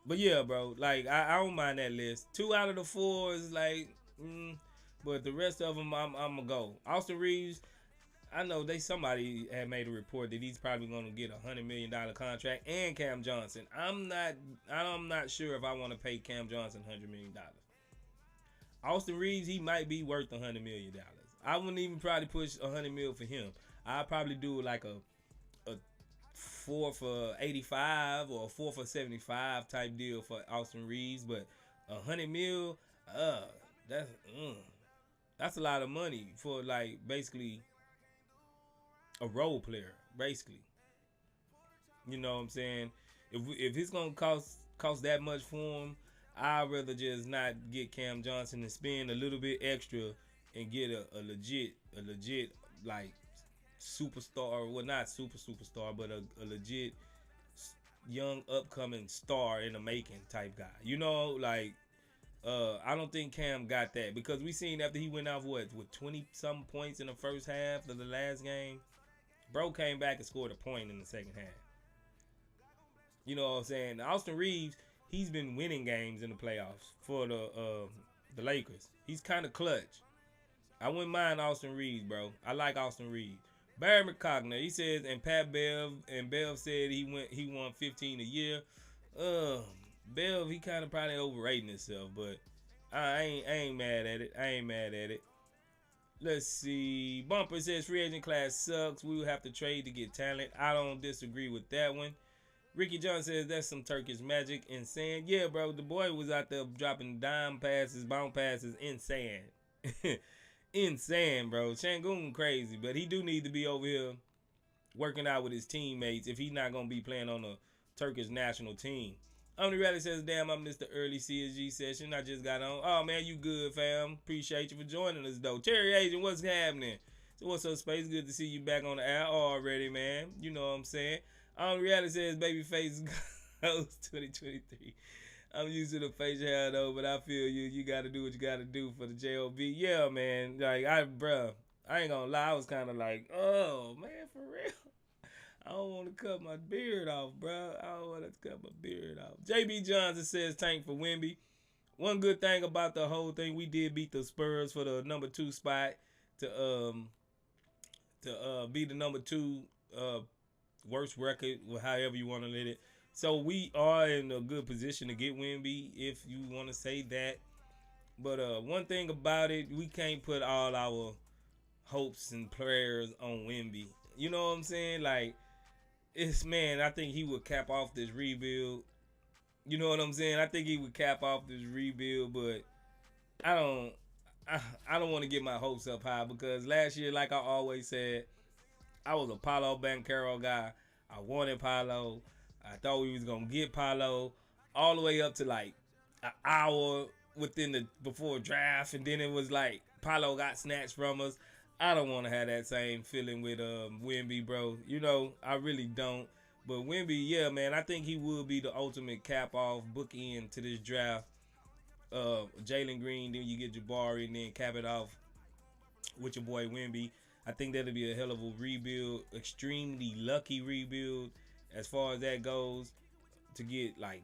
But yeah, bro, like I don't mind that list. 2 out of the 4 is like, but the rest of them, I'm gonna go. Austin Reeves, I know somebody had made a report that he's probably gonna get $100 million contract, and Cam Johnson. I'm not sure if I want to pay Cam Johnson $100 million. Austin Reeves, he might be worth $100 million. I wouldn't even probably push $100 million for him. I'd probably do like a 4 for 85 or a 4 for 75 type deal for Austin Reeves, but $100 million, that's a lot of money for like basically a role player, basically. You know what I'm saying? If it's gonna cost that much for him, I'd rather just not get Cam Johnson and spend a little bit extra and get a legit like superstar, well, not superstar, but a legit young upcoming star in the making type guy. You know, like I don't think Cam got that, because we seen after he went off with 20 some points in the first half of the last game, bro came back and scored a point in the second half. You know what I'm saying? Austin Reeves, he's been winning games in the playoffs for the Lakers. He's kind of clutch. I wouldn't mind Austin Reeves, bro. I like Austin Reeves. Barry McCogner, he says, and Pat Bev said he won 15 a year. Bev, he kind of probably overrating himself, but I ain't mad at it. Let's see. Bumper says free agent class sucks. We will have to trade to get talent. I don't disagree with that one. Ricky John says that's some Turkish magic in sand. Yeah, bro, the boy was out there dropping dime passes, bounce passes in sand. In sand, bro. Shangoon crazy, but he do need to be over here working out with his teammates if he's not going to be playing on the Turkish national team. Omni Rally says, damn, I missed the early CSG session. I just got on. Oh, man, you good, fam. Appreciate you for joining us, though. Cherry Agent, what's happening? So what's up, Space? Good to see you back on the air already, man. You know what I'm saying? Omni Rally says, Babyface goes 2023. I'm used to the facial hair, though, but I feel you. You got to do what you got to do for the JOB. Yeah, man. Like, I ain't going to lie. I was kind of like, oh, man, for real. I don't want to cut my beard off, bro. I don't want to cut my beard off. JB Johnson says tank for Wemby. One good thing about the whole thing, we did beat the Spurs for the number 2 spot to be the number 2 worst record, however you want to let it. So we are in a good position to get Wemby, if you want to say that. But one thing about it, we can't put all our hopes and prayers on Wemby. You know what I'm saying? Like, I think he would cap off this rebuild You know what I'm saying? I think he would cap off this rebuild, but I don't. I don't want to get my hopes up high because last year, like I always said, I was a Paulo Banchero guy. I wanted Paulo. I thought we was gonna get Paulo all the way up to like an hour within the before draft, and then it was like Paulo got snatched from us. I don't want to have that same feeling with Wemby, bro. You know, I really don't. But Wemby, yeah, man, I think he would be the ultimate cap off bookend to this draft. Jalen Green, then you get Jabari, and then cap it off with your boy Wemby. I think that'll be a hell of a rebuild, extremely lucky rebuild as far as that goes. To get like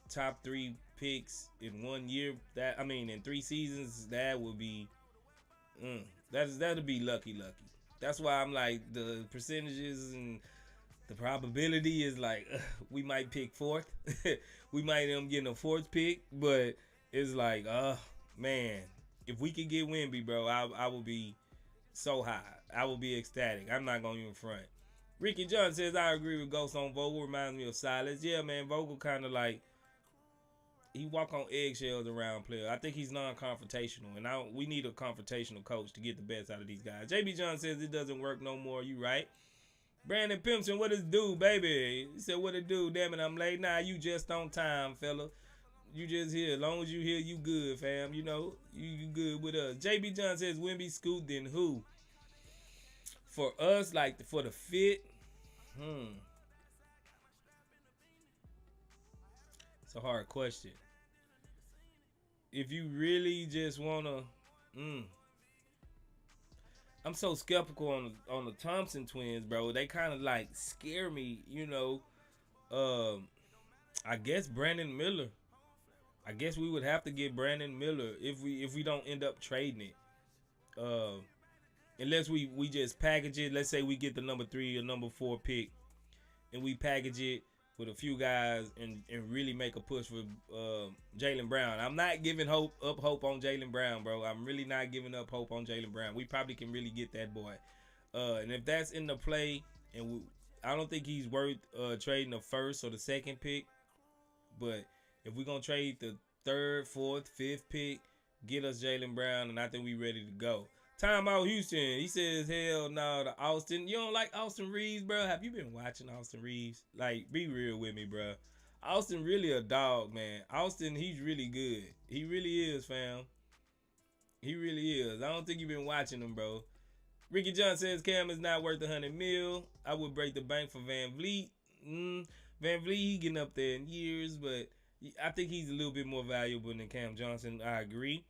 top three picks in 1 year, in 3 seasons, that would be that'll be lucky. That's why I'm like the percentages and the probability is like we might pick fourth. We might end up getting a fourth pick, but it's like, man, if we could get Wemby, bro, I will be so high. I will be ecstatic. I'm not going to even front. Ricky John says, I agree with Ghost on Vogel. Reminds me of Silas. Yeah, man, Vogel kind of like, he walk on eggshells around players. I think he's non-confrontational, and we need a confrontational coach to get the best out of these guys. JB John says it doesn't work no more. You right. Brandon Pimpson, what it do, baby? He said, what it do? Damn it, I'm late. Nah, you just on time, fella. You just here. As long as you here, you good, fam. You know, you good with us. JB John says, Wemby, Scoot, then who? For us, like, for the fit, it's a hard question. If you really just want to, I'm so skeptical on the Thompson twins, bro. They kind of like scare me, you know. I guess Brandon Miller. I guess we would have to get Brandon Miller if we don't end up trading it. Unless we just package it. Let's say we get the number 3 or number 4 pick, and we package it with a few guys and really make a push for Jalen Brown. I'm not giving hope on Jalen Brown, bro. I'm really not giving up hope on Jalen Brown. We probably can really get that boy. And if that's in the play, I don't think he's worth trading the first or the second pick. But if we're going to trade the 3rd, 4th, 5th pick, get us Jalen Brown, and I think we ready to go. Time out Houston. He says, hell no, to Austin. You don't like Austin Reeves, bro? Have you been watching Austin Reeves? Like, be real with me, bro. Austin really a dog, man. Austin, he's really good. He really is, fam. He really is. I don't think you've been watching him, bro. Ricky John says Cam is not worth $100 million. I would break the bank for Van Vliet. Van Vliet, he getting up there in years, but I think he's a little bit more valuable than Cam Johnson. I agree.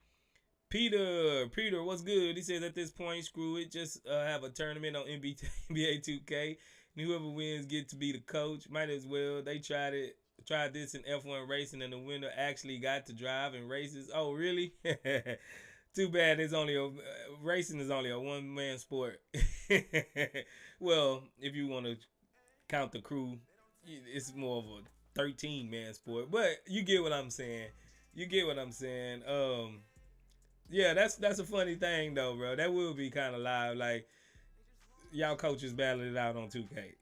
Peter, what's good? He says at this point, screw it. Just have a tournament on NBA 2K. And whoever wins get to be the coach. Might as well. They tried this in F1 racing, and the winner actually got to drive in races. Oh, really? Too bad. Racing is only a one-man sport. Well, if you want to count the crew, it's more of a 13-man sport. But you get what I'm saying. Yeah, that's a funny thing though, bro. That will be kind of live. Like, y'all coaches battling it out on 2K.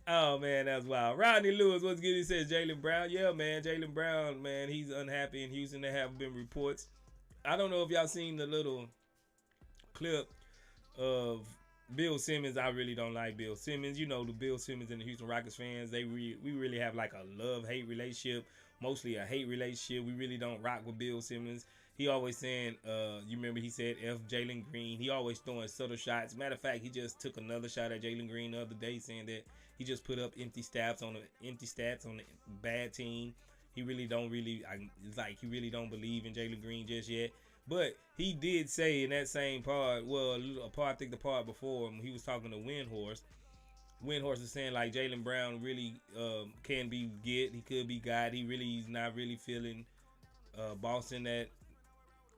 Oh man, that's wild. Rodney Lewis, what's good? He says Jalen Brown. Yeah, man, Jalen Brown, man, he's unhappy in Houston. There have been reports. I don't know if y'all seen the little clip of Bill Simmons. I really don't like Bill Simmons. You know, the Bill Simmons and the Houston Rockets fans, we really have like a love-hate relationship. Mostly a hate relationship. We really don't rock with Bill Simmons. He always saying, you remember he said F Jalen Green. He always throwing subtle shots. Matter of fact, he just took another shot at Jalen Green the other day, saying that he just put up empty stats on the bad team. He really don't believe in Jalen Green just yet. But he did say in that same part, I think the part before him, he was talking to Windhorst. Windhorst is saying like Jalen Brown really can be get. He could be God. He's not really feeling Boston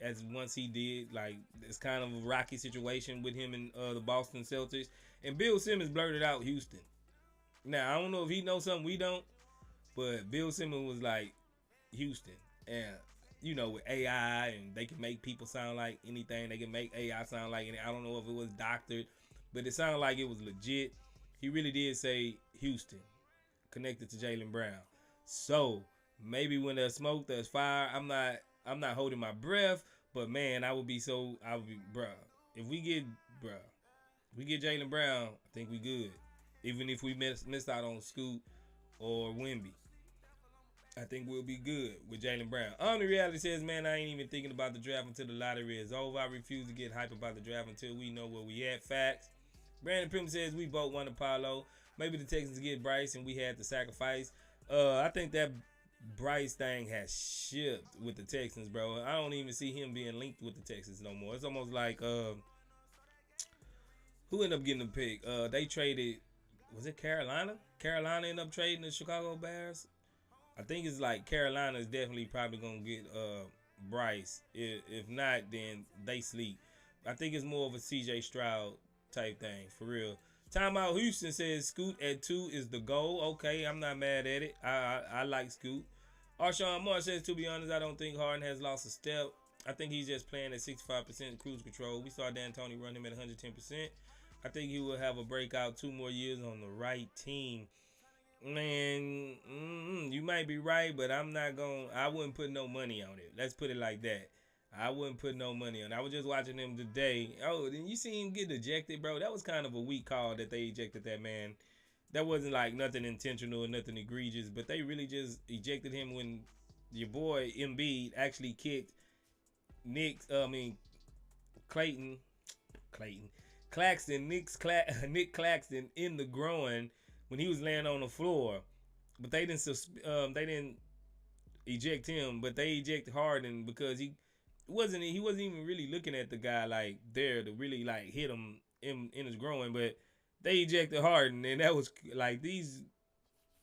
as once he did. Like, it's kind of a rocky situation with him and the Boston Celtics. And Bill Simmons blurted out Houston. Now, I don't know if he knows something we don't, but Bill Simmons was like Houston. And, you know, with AI, and they can make people sound like anything. They can make AI sound like anything. I don't know if it was doctored, but it sounded like it was legit. He really did say Houston. connected to Jalen Brown. So maybe when there's smoke, there's fire. I'm not holding my breath, but man, I would be, bruh. If we get Jalen Brown, I think we good. Even if we missed out on Scoot or Wemby, I think we'll be good with Jalen Brown. The reality says, man, I ain't even thinking about the draft until the lottery is over. I refuse to get hype about the draft until we know where we at. Facts. Brandon Pim says we both won Apollo. Maybe the Texans get Bryce and we had to sacrifice. I think that Bryce thing has shipped with the Texans, bro. I don't even see him being linked with the Texans no more. It's almost like who ended up getting the pick? They traded, was it Carolina? Carolina ended up trading the Chicago Bears. I think it's like Carolina is definitely probably gonna get Bryce. If not, then they sleep. I think it's more of a CJ Stroud type thing, for real. Timeout Houston says Scoot at 2 is the goal. Okay, I'm not mad at it. I like Scoot. Arshawn Moore says, to be honest, I don't think Harden has lost a step. I think he's just playing at 65% cruise control. We saw D'Antoni run him at 110%. I think he will have a breakout 2 more years on the right team. Man, you might be right, but I wouldn't put no money on it. Let's put it like that. I wouldn't put no money on it. I was just watching him today. Oh, didn't you see him get ejected, bro? That was kind of a weak call that they ejected that man. That wasn't like nothing intentional or nothing egregious, but they really just ejected him when your boy Embiid actually kicked Nick Claxton in the groin when he was laying on the floor. But they didn't eject him, but they ejected Harden because he wasn't even really looking at the guy like there to really like hit him in his groin, but they ejected Harden, and that was like these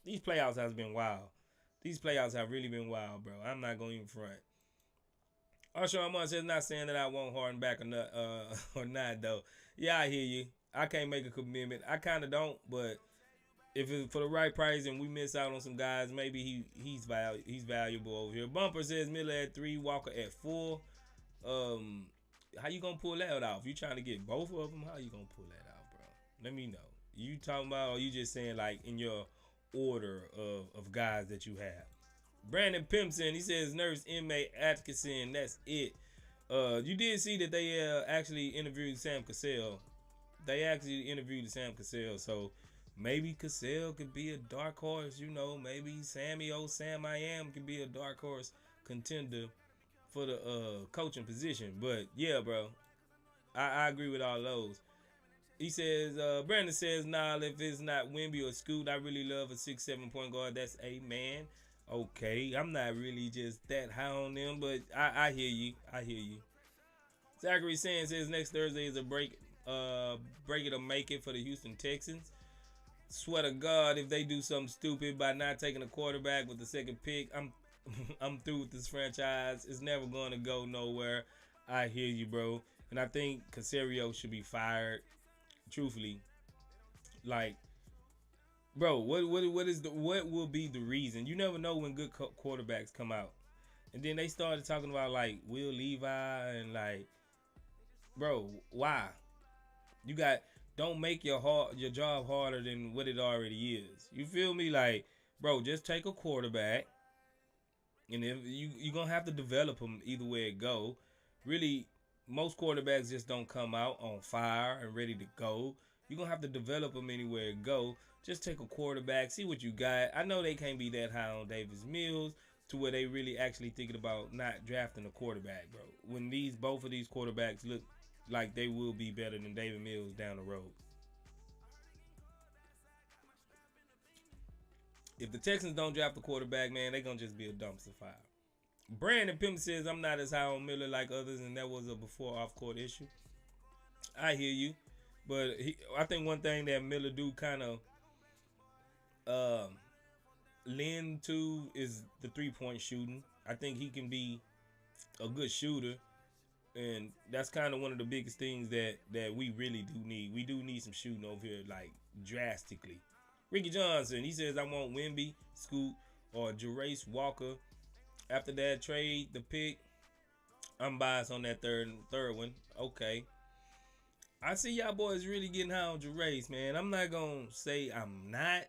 playoffs has been wild. These playoffs have really been wild, bro. I'm not going to even front. Arshawn Moore says, not saying that I want Harden back or not though. Yeah, I hear you. I can't make a commitment. I kind of don't, but if it's for the right price and we miss out on some guys, maybe he's valuable over here. Bumper says Miller at 3, Walker at 4. How you gonna pull that off? You trying to get both of them? How you gonna pull that off, bro? Let me know. You talking about, or you just saying like in your order of guys that you have? Brandon Pimpson, he says Nurse Inmate Atkinson. That's it. You did see that they actually interviewed Sam Cassell. So maybe Cassell could be a dark horse. You know, maybe Sam I Am could be a dark horse contender for the coaching position. But yeah, bro, I agree with all those. He says, Brandon says, nah, if it's not Wemby or Scoot, I really love a 6'7" point guard. That's a man. Okay, I'm not really just that high on them, but I hear you. Zachary Sands says next Thursday is a break it or make it for the Houston Texans. Swear to God, if they do something stupid by not taking a quarterback with the second pick, I'm through with this franchise. It's never going to go nowhere. I hear you, bro. And I think Caserio should be fired. Truthfully, like, bro, what will be the reason? You never know when good quarterbacks come out. And then they started talking about like Will Levi and like, bro, why? Don't make your job harder than what it already is. You feel me? Like, bro, just take a quarterback, and if you're gonna have to develop them either way it go. Really, most quarterbacks just don't come out on fire and ready to go. You're gonna have to develop them anywhere it go. Just take a quarterback, see what you got. I know they can't be that high on Davis Mills to where they really actually thinking about not drafting a quarterback, bro. When both of these quarterbacks look like they will be better than David Mills down the road. If the Texans don't draft the quarterback, man, they're going to just be a dumpster fire. Brandon Pimp says, I'm not as high on Miller like others, and that was a before off-court issue. I hear you. But I think one thing that Miller do kind of lend to is the three-point shooting. I think he can be a good shooter. And that's kind of one of the biggest things that we really do need. We do need some shooting over here, like, drastically. Ricky Johnson, he says, I want Wemby, Scoot, or Jerace Walker. After that trade, the pick, I'm biased on that third one. Okay. I see y'all boys really getting high on Jerace, man. I'm not going to say I'm not.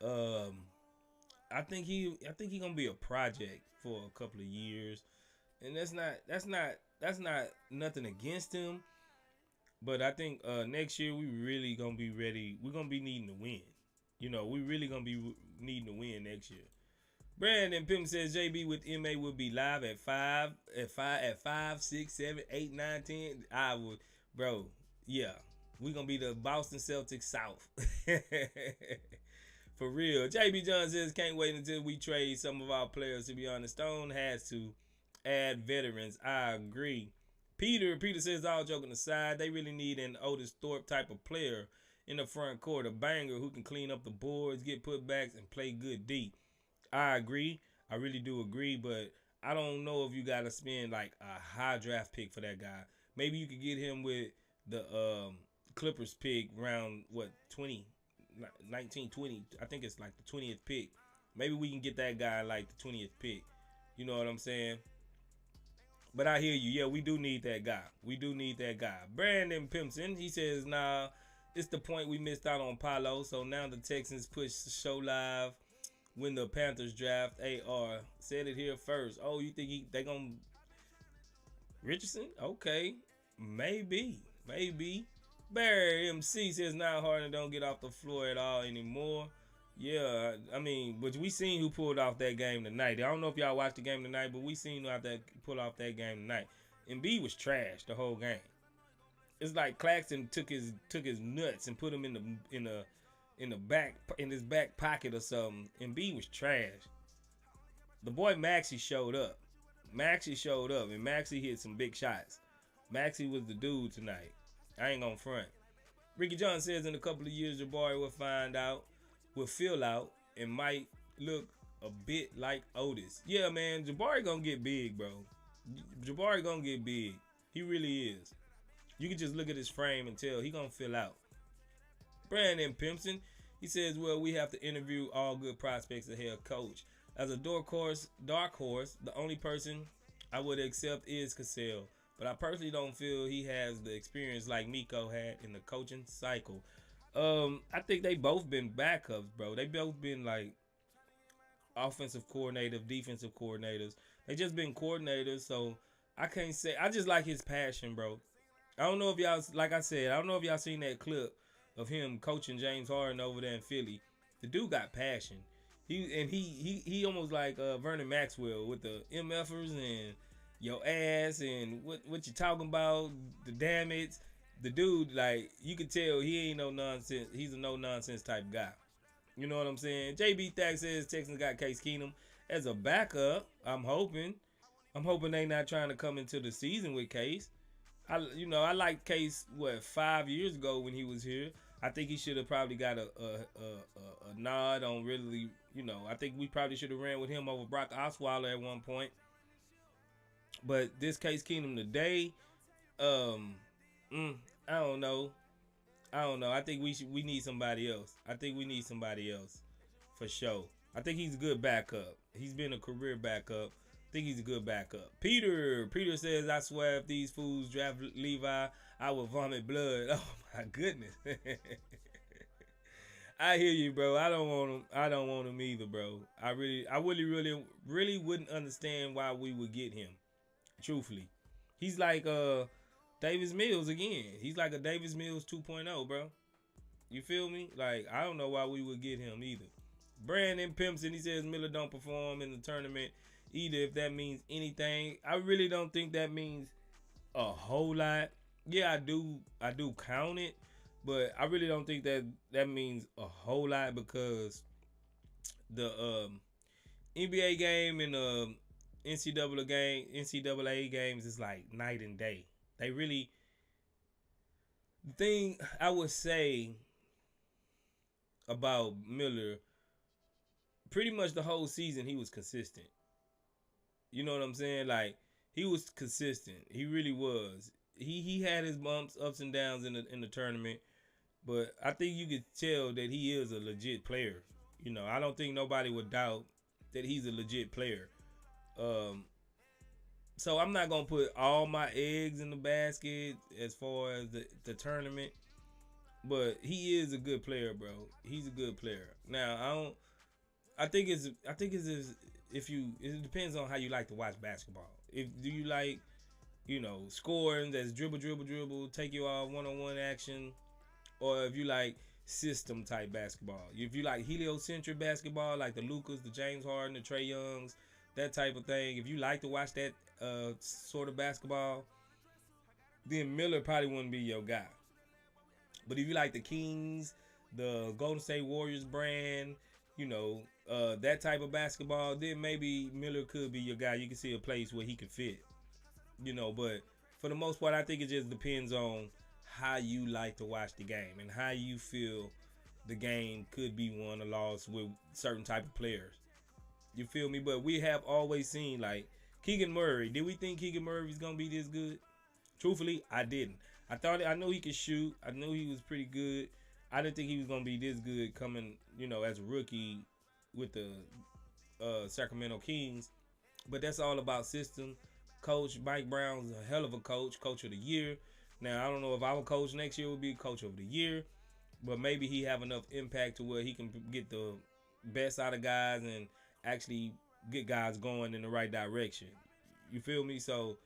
I think he gonna be a project for a couple of years, and that's not nothing against him. But I think next year we really gonna be ready. We're gonna be needing to win. We really gonna be needing to win next year. Brandon Pim says JB with MA will be live at 5, 6, 7, 8, 9, 10. I would, bro. Yeah, we gonna be the Boston Celtics South. For real. JB John says can't wait until we trade some of our players. To be honest, Stone has to add veterans. I agree. Peter says all joking aside, they really need an Otis Thorpe type of player in the front court, a banger who can clean up the boards, get putbacks, and play good D. I agree. I really do agree, but I don't know if you got to spend like a high draft pick for that guy. Maybe you could get him with the Clippers pick round, 19, 20. I think it's like the 20th pick. Maybe we can get that guy like the 20th pick. You know what I'm saying? But I hear you. Yeah, we do need that guy. Brandon Pimpson, he says, nah, it's the point we missed out on Paolo. So now the Texans push the show live when the Panthers draft AR. Said it here first. Oh, you think they gonna Richardson? Okay, maybe. Barry MC says now Harden don't get off the floor at all anymore. Yeah, I mean, but we seen who pulled off that game tonight. I don't know if y'all watched the game tonight, but we seen who pull off that game tonight. Embiid was trash the whole game. It's like Claxton took his nuts and put them in his back pocket or something. Embiid was trash. The boy Maxey showed up. And Maxey hit some big shots. Maxey was the dude tonight. I ain't gonna front. Ricky John says in a couple of years, Jabari will fill out, and might look a bit like Otis. Yeah, man, Jabari gonna get big, bro. Jabari gonna get big. He really is. You can just look at his frame and tell he gonna fill out. Brandon Pimpson, he says, well, we have to interview all good prospects as head coach. As a dark horse, the only person I would accept is Cassell. But I personally don't feel he has the experience like Miko had in the coaching cycle. I think they both been backups, bro. They both been like offensive coordinator, defensive coordinators. They just been coordinators, so I can't say. I just like his passion, bro. I don't know if y'all, like I said, I don't know if y'all seen that clip of him coaching James Harden over there in Philly. The dude got passion. He almost like Vernon Maxwell with the MFers and your ass and what you talking about, the damage. The dude, like, you can tell he ain't no nonsense. He's a no nonsense type guy. You know what I'm saying? JB Thack says Texans got Case Keenum as a backup. I'm hoping they not trying to come into the season with Case. I liked Case 5 years ago when he was here. I think he should have probably got a nod on really. I think we probably should have ran with him over Brock Osweiler at one point. But this Case Keenum today, I don't know. I think we need somebody else. For sure. I think he's a good backup. He's been a career backup. I think he's a good backup. Peter says, I swear if these fools draft Levi, I will vomit blood. Oh my goodness. I hear you, bro. I don't want him either, bro. I really wouldn't understand why we would get him. Truthfully. He's like Davis Mills again. He's like a Davis Mills 2.0, bro. You feel me? Like, I don't know why we would get him either. Brandon Pimpson, he says Miller don't perform in the tournament either, if that means anything. I really don't think that means a whole lot. Yeah, I do count it, but I really don't think that means a whole lot because the NBA game and the NCAA games is like night and day. They really, the thing I would say about Miller, pretty much the whole season he was consistent. You know what I'm saying? Like, he was consistent. He really was. He had his bumps, ups and downs in the tournament, but I think you could tell that he is a legit player. I don't think nobody would doubt that he's a legit player. So I'm not gonna put all my eggs in the basket as far as the tournament, But he is a good player, bro. He's a good player. Now I don't. I think it's if you. It depends on how you like to watch basketball. If do you like, scoring that's dribble, dribble, dribble, take you off one-on-one action, or if you like system type basketball. If you like heliocentric basketball, like the Lucas, the James Harden, the Trey Youngs, that type of thing. If you like to watch that sort of basketball, then Miller probably wouldn't be your guy. But if you like the Kings, the Golden State Warriors brand, that type of basketball, then maybe Miller could be your guy. You can see a place where he could fit. But for the most part, I think it just depends on how you like to watch the game and how you feel the game could be won or lost with certain type of players. You feel me? But we have always seen, like, Keegan Murray. Did we think Keegan Murray was going to be this good? Truthfully, I didn't. I know he could shoot. I knew he was pretty good. I didn't think he was going to be this good coming, as a rookie with the Sacramento Kings. But that's all about system. Coach Mike Brown's a hell of a coach of the year. Now, I don't know if our coach next year will be coach of the year, but maybe he have enough impact to where he can get the best out of guys and actually get guys going in the right direction. You feel me? So,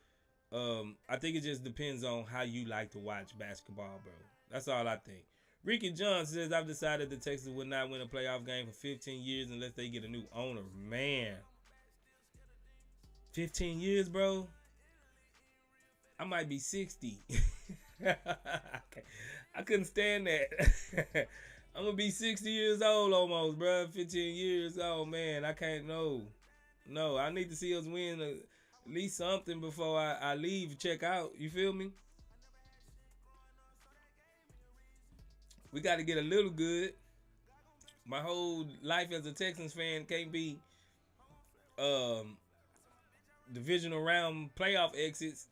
I think it just depends on how you like to watch basketball, bro. That's all I think. Ricky John says, I've decided the Texans will not win a playoff game for 15 years unless they get a new owner. Man. 15 years, bro? I might be 60. I couldn't stand that. I'm going to be 60 years old almost, bro. 15 years. Oh, man. I can't know. No, I need to see us win at least something before I leave, check out. You feel me? We got to get a little good. My whole life as a Texans fan can't be divisional round playoff exits.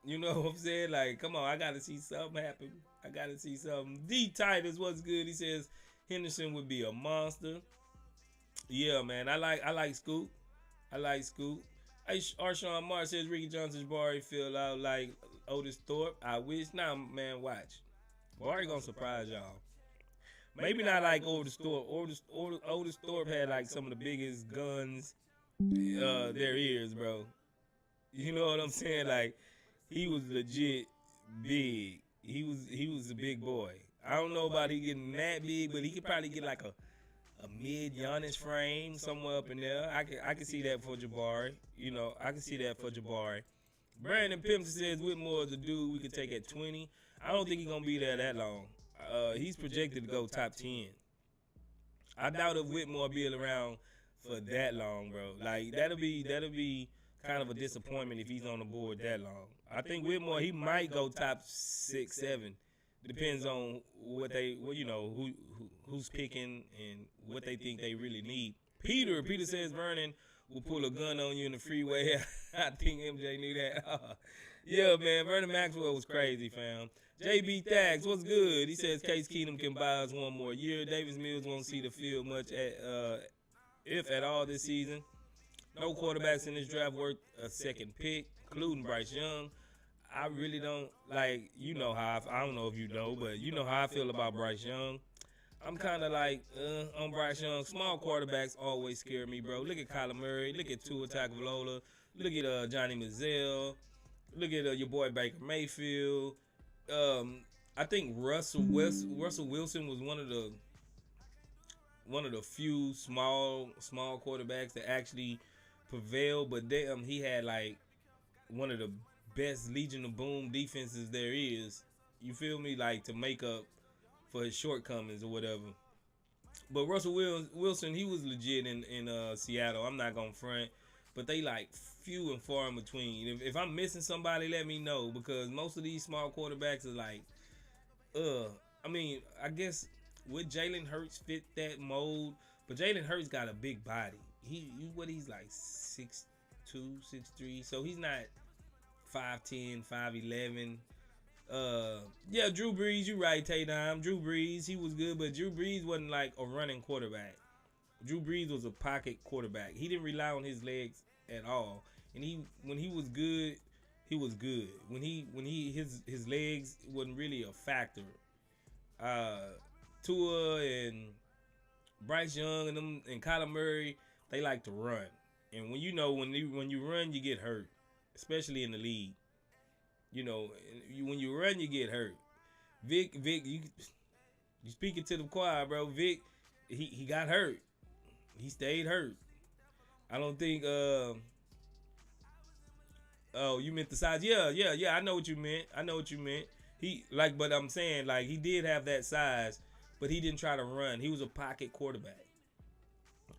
You know what I'm saying? Like, come on, I got to see something happen. I got to see something. D Titus, what's good? He says Henderson would be a monster. Yeah, man. I like Scoop. I like Scoop. Arshawn Mark says Ricky Johnson's Barry feel out like Otis Thorpe. I wish. Nah, man, watch. Barry gonna surprise y'all. Maybe not like Otis Thorpe. Otis Thorpe had like some of the biggest guns there is, bro. You know what I'm saying? Like, he was legit big. He was a big boy. I don't know about he getting that big, but he could probably get like a mid Giannis frame somewhere up in there. I can see that for Jabari. I can see that for Jabari. Brandon Pimpton says Whitmore is a dude we could take at 20. I don't think he's gonna be there that long. He's projected to go top 10. I doubt if Whitmore be around for that long, bro. Like that'll be kind of a disappointment if he's on the board that long. I think Whitmore, he might go top 6, 7. Depends on who's picking and what they think they really need. Peter says Vernon will pull a gun on you in the freeway. I think MJ knew that. Yeah, man, Vernon Maxwell was crazy, fam. JB Thags, what's good? He says Case Keenum can buy us one more year. Davis Mills won't see the field much if at all this season. No quarterbacks in this draft worth a second pick, including Bryce Young. I really don't like, how I don't know if you know, but you know how I feel about Bryce Young. I'm kind of like on Bryce Young. Small quarterbacks always scare me, bro. Look at Kyler Murray. Look at Tua Tagovailoa. Look at Johnny Manziel. Look at your boy Baker Mayfield. I think Russell Wilson was one of the few small quarterbacks that actually prevailed, but damn, he had like one of the best Legion of Boom defenses there is. You feel me? Like to make up for his shortcomings or whatever. But Russell Wilson, he was legit in Seattle. I'm not gonna front, but they like few and far in between. If I'm missing somebody, let me know, because most of these small quarterbacks are like, I mean, I guess would Jalen Hurts fit that mold? But Jalen Hurts got a big body. He's like 6'2", 6'3", so he's not 5'10", 5'11". Yeah, Drew Brees, you right, Tay-Dime. Drew Brees, he was good, but Drew Brees wasn't like a running quarterback. Drew Brees was a pocket quarterback. He didn't rely on his legs at all. And when he was good, he was good. When his legs wasn't really a factor. Tua and Bryce Young and them and Kyler Murray, they like to run. And when you run, you get hurt, especially in the league. When you run, you get hurt. Vic, you speaking to the choir, bro. Vic, he got hurt. He stayed hurt. I don't think. Oh, you meant the size? Yeah. I know what you meant. But I'm saying, like, he did have that size, but he didn't try to run. He was a pocket quarterback.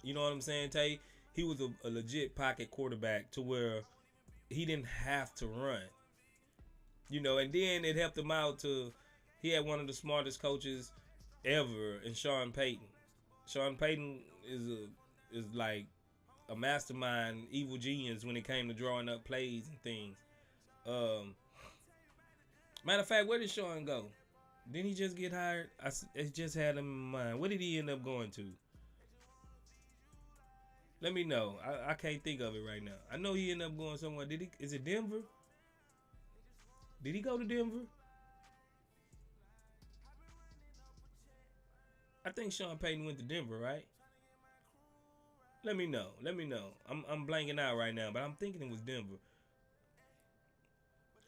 You know what I'm saying, Tay? He was a legit pocket quarterback to where he didn't have to run. And then it helped him out he had one of the smartest coaches ever in Sean Payton. Sean Payton is like a mastermind, evil genius when it came to drawing up plays and things. Matter of fact, where did Sean go? Didn't he just get hired? I just had him in mind. Where did he end up going to? Let me know. I can't think of it right now. I know he ended up going somewhere. Is it Denver? Did he go to Denver? I think Sean Payton went to Denver, right? Let me know. I'm blanking out right now, but I'm thinking it was Denver.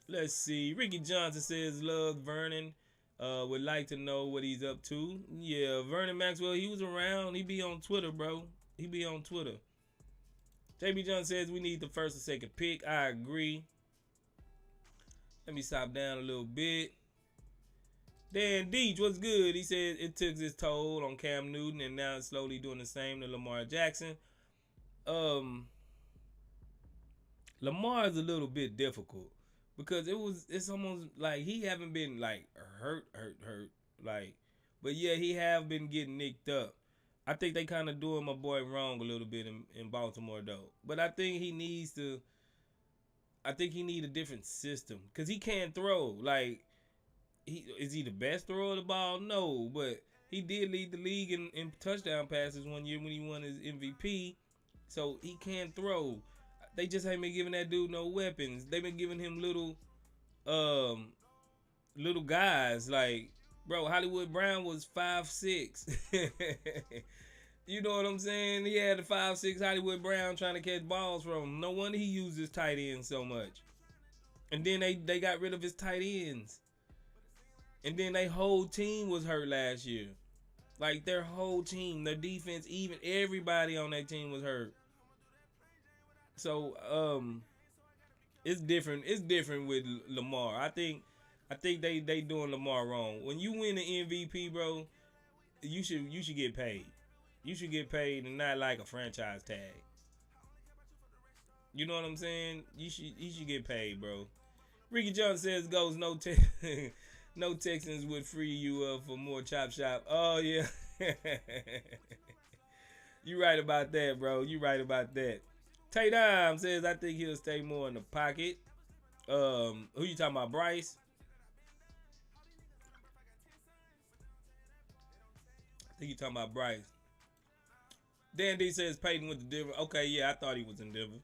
Let's see. Ricky Johnson says loves Vernon. Would like to know what he's up to. Yeah, Vernon Maxwell, he was around. He be on Twitter, bro. He be on Twitter. JB Johnson says we need the first and second pick. I agree. Let me stop down a little bit. Dan Deach, what's good? He said it took its toll on Cam Newton and now it's slowly doing the same to Lamar Jackson. Lamar is a little bit difficult because it's almost like he haven't been like hurt. Like, but yeah, he have been getting nicked up. I think they kind of doing my boy wrong a little bit in Baltimore though. But I think he need a different system because he can't throw. Like, is he the best thrower of the ball? No, but he did lead the league in touchdown passes one year when he won his MVP. So he can't throw. They just ain't been giving that dude no weapons. They've been giving him little guys. Like, bro, Hollywood Brown was 5'6". You know what I'm saying? He had a 5'6" Hollywood Brown trying to catch balls from him. No wonder he uses tight ends so much. And then they got rid of his tight ends. And then their whole team was hurt last year. Like, their whole team, their defense, even everybody on that team was hurt. So, it's different. It's different with Lamar. I think they doing Lamar wrong. When you win an MVP, bro, you should get paid. You should get paid and not like a franchise tag. You know what I'm saying? You should get paid, bro. Ricky Johnson says goes no Texans would free you up for more chop shop. Oh yeah. You right about that, bro. You right about that. Tay Dime says I think he'll stay more in the pocket. Who you talking about, Bryce? I think you talking about Bryce. Dan D says Peyton went to Denver. Okay, yeah, I thought he was in Denver.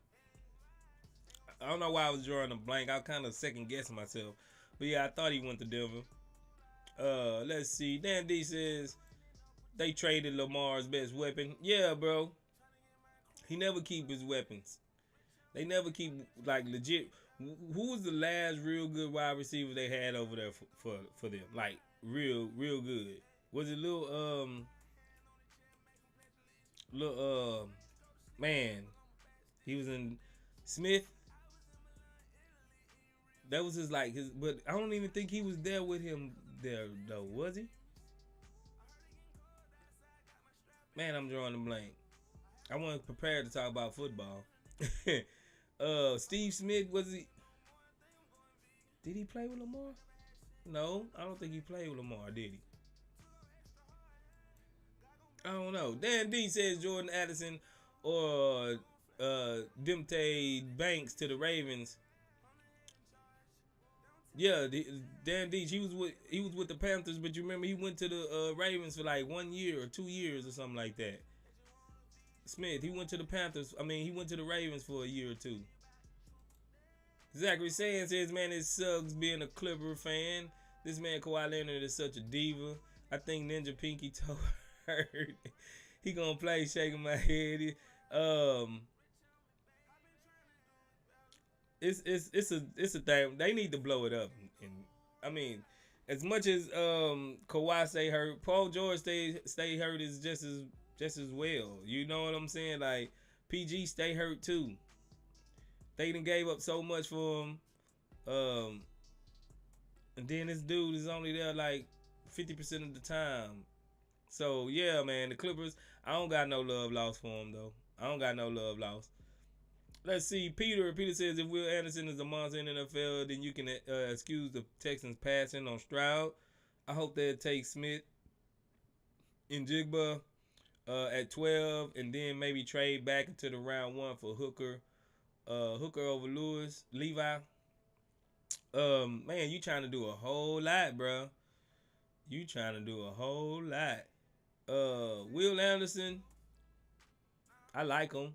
I don't know why I was drawing a blank. I was kind of second guessing myself. But yeah, I thought he went to Denver. Let's see. Dan D says they traded Lamar's best weapon. Yeah, bro. He never keep his weapons. They never keep, like, legit. Who was the last real good wide receiver they had over there for them? Like, real good. Was it man, he was in Smith. That was his, but I don't even think he was there with him there, though, was he? Man, I'm drawing a blank. I wasn't prepared to talk about football. Steve Smith, was he? Did he play with Lamar? No, I don't think he played with Lamar, did he? I don't know. Dan D says Jordan Addison or Dempsey Banks to the Ravens. Yeah, Dan D, he was with the Panthers, but you remember he went to the Ravens for like 1 year or 2 years or something like that. Smith, he went to the Panthers. I mean, he went to the Ravens for a year or two. Zachary Sands says, man, it sucks being a Clipper fan. This man Kawhi Leonard is such a diva. I think Ninja Pinky toe hurt. He gonna play shaking my head. Um, it's a thing. They need to blow it up. And I mean, as much as Kawhi stay hurt, Paul George stay hurt is just as well. You know what I'm saying? Like PG stay hurt too. They done gave up so much for him. And then this dude is only there like 50% of the time. So yeah, man, the Clippers. I don't got no love lost for them though. I don't got no love lost. Let's see, Peter. Peter says if Will Anderson is a monster in the NFL, then you can excuse the Texans passing on Stroud. I hope they'll take Smith and Jigba at 12, and then maybe trade back into the round 1 for Hooker. Hooker over Levi. Man, you trying to do a whole lot, bro. You trying to do a whole lot. Will Anderson, I like him.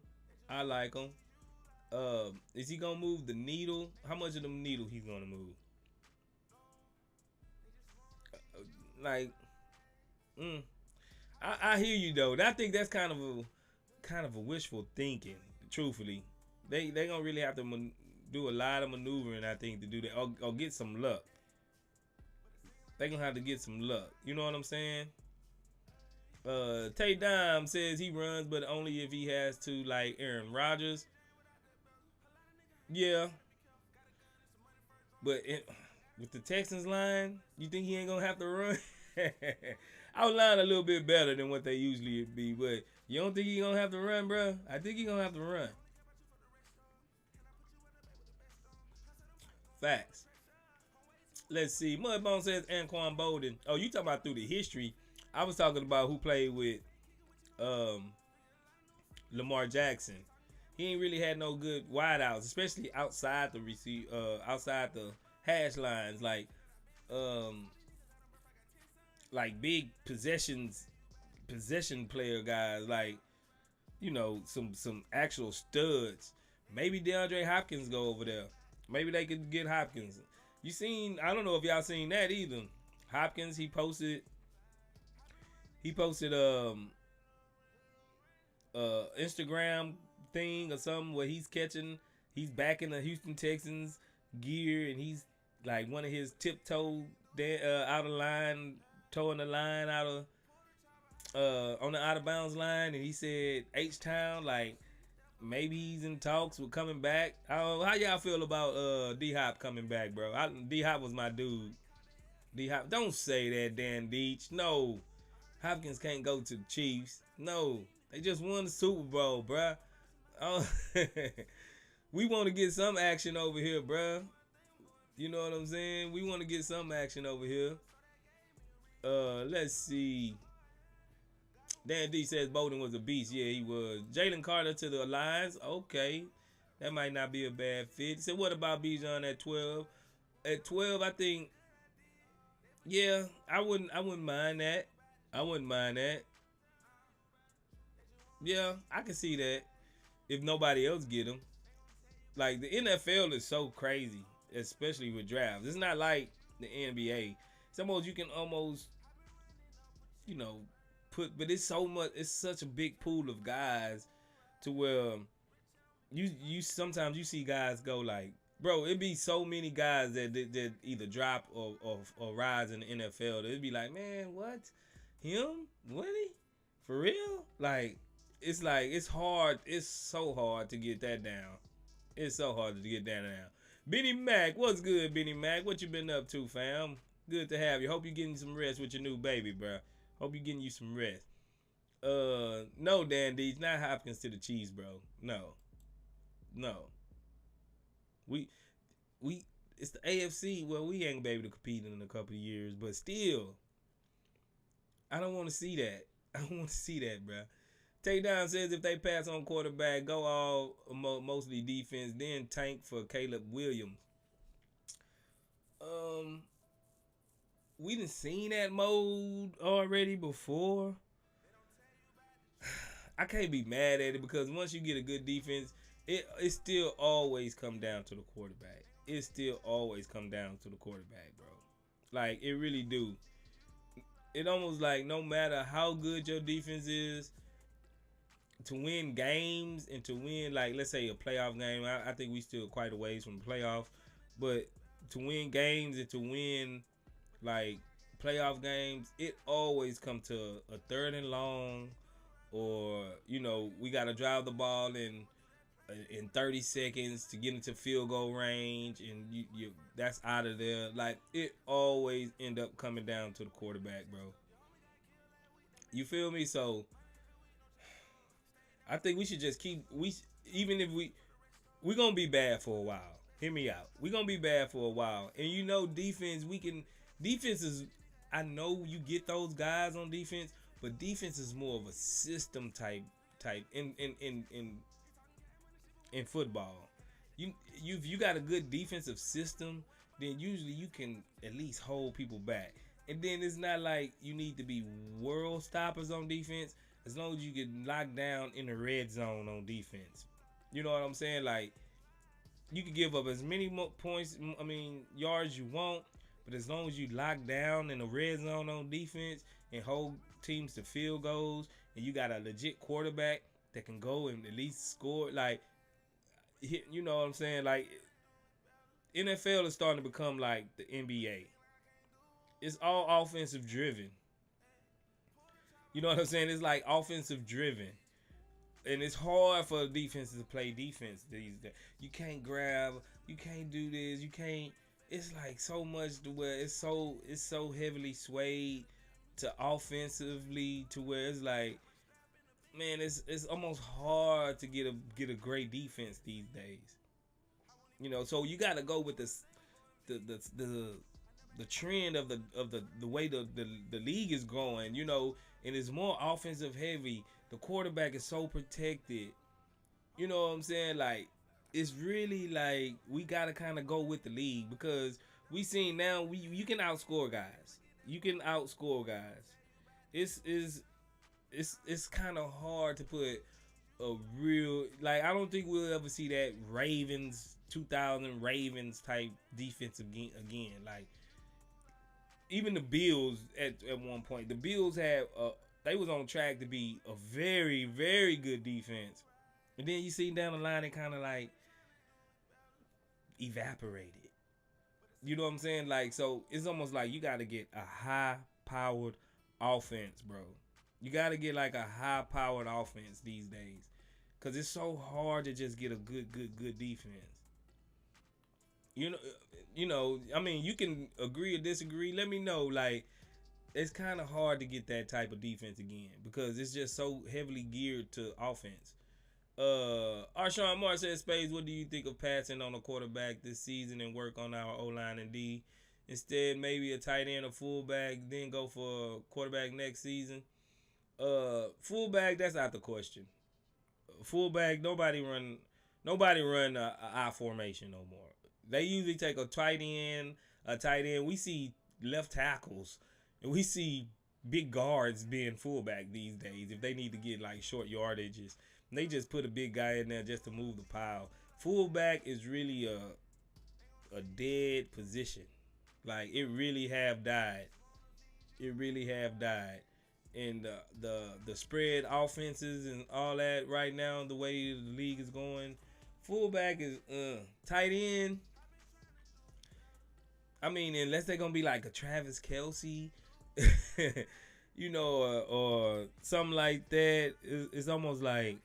Is he gonna move the needle? How much of the needle he's gonna move? I hear you though. I think that's kind of a wishful thinking. Truthfully, they gonna really have to do a lot of maneuvering, I think, to do that, or get some luck. They gonna have to get some luck. You know what I'm saying? Tay Dime says he runs, but only if he has to, like Aaron Rodgers. Yeah, but with the Texans line, you think he ain't gonna have to run? I was lying a little bit better than what they usually be, but you don't think he gonna have to run, bro? I think he gonna have to run. Facts. Let's see. Mudbone says Anquan Bolden. Oh, you talking about through the history? I was talking about who played with Lamar Jackson. He ain't really had no good wideouts, especially outside the outside the hash lines, like big possession player guys, like, you know, some actual studs. Maybe DeAndre Hopkins go over there. Maybe they could get Hopkins. You seen? I don't know if y'all seen that either. Hopkins, he posted Instagram thing or something where he's back in the Houston Texans gear, and he's like one of his tiptoe out of line, towing the line out of on the out of bounds line, and he said H-Town, like maybe he's in talks with coming back. How y'all feel about D-Hop coming back, bro? D-Hop was my dude. D-Hop, don't say that, Dan Deach. No, Hopkins can't go to the Chiefs. No, they just won the Super Bowl, bruh. Oh, we want to get some action over here, bruh. You know what I'm saying? We want to get some action over here. Let's see. Dan D says Bolden was a beast. Yeah, he was. Jalen Carter to the Lions. Okay, that might not be a bad fit. He said, what about Bijan at 12? At 12, I think. Yeah, I wouldn't mind that. Yeah, I can see that. If nobody else get him. Like, the NFL is so crazy, especially with drafts. It's not like the NBA. You can almost, you know, but it's such a big pool of guys to where you sometimes you see guys go like, bro, it'd be so many guys that either drop or rise in the NFL. It'd be like, man, what? Him? Really? For real? It's hard. It's so hard to get that down. It's so hard to get that down. Benny Mac, what's good, Benny Mac? What you been up to, fam? Good to have you. Hope you getting some rest with your new baby, bro. Hope you getting you some rest. No, Dan Deeds, not Hopkins to the Chiefs, bro. No. It's the AFC. Well, we ain't gonna be able to compete in a couple of years, but still, I don't want to see that. I don't want to see that, bro. Takedown says if they pass on quarterback, go all mostly defense, then tank for Caleb Williams. We done seen that mode already before. I can't be mad at it because once you get a good defense, it still always come down to the quarterback. It still always come down to the quarterback, bro. Like, it really do. it almost like no matter how good your defense is, to win games and to win, like, let's say a playoff game, I think we still quite a ways from the playoff, but to win games and to win like playoff games, it always come to a third and long, or we got to drive the ball in 30 seconds to get into field goal range, and you that's out of there. Like, it always end up coming down to the quarterback, bro. You feel me? So I think we should just even if we're gonna be bad for a while. Hear me out. We're gonna be bad for a while. And defense is, I know you get those guys on defense, but defense is more of a system type in football. You got a good defensive system, then usually you can at least hold people back. And then it's not like you need to be world stoppers on defense, as long as you get locked down in the red zone on defense. You know what I'm saying? Like, you can give up as many yards you want, but as long as you lock down in the red zone on defense and hold teams to field goals, and you got a legit quarterback that can go and at least score, like, you know what I'm saying? Like, NFL is starting to become like the NBA. It's all offensive driven. You know what I'm saying? It's like offensive driven. And it's hard for defenses to play defense these days. You can't grab, you can't do this, you can't. It's like so much to where it's so heavily swayed to offensively, to where it's like, man, it's almost hard to get a great defense these days. So you got to go with the trend of the way the league is going, and it's more offensive heavy. The quarterback is so protected. You know what I'm saying? Like, it's really like we got to kind of go with the league, because we seen now you can outscore guys. You can outscore guys. It's kind of hard to put a real, like, I don't think we'll ever see that 2000 Ravens type defense again. Like, even the Bills at one point, the Bills had they was on track to be a very, very good defense, and then you see down the line it kind of like evaporated. You know what I'm saying? Like, so it's almost like you got to get a high-powered offense, bro. You got to get like a high-powered offense these days, because it's so hard to just get a good defense. I mean, you can agree or disagree. Let me know. Like, it's kind of hard to get that type of defense again, because it's just so heavily geared to offense. Arshawn Moore says, Spades, what do you think of passing on a quarterback this season and work on our O-line and D? Instead, maybe a tight end or fullback, then go for a quarterback next season. Fullback, that's out the question. Fullback, nobody run a I formation no more. They usually take a tight end. We see left tackles, and we see big guards being fullback these days. If they need to get like short yardages, they just put a big guy in there just to move the pile. Fullback is really a dead position. Like, it really have died. And the spread offenses and all that right now, the way the league is going, fullback is tight end. I mean, unless they're gonna be like a Travis Kelce, or something like that, it's almost like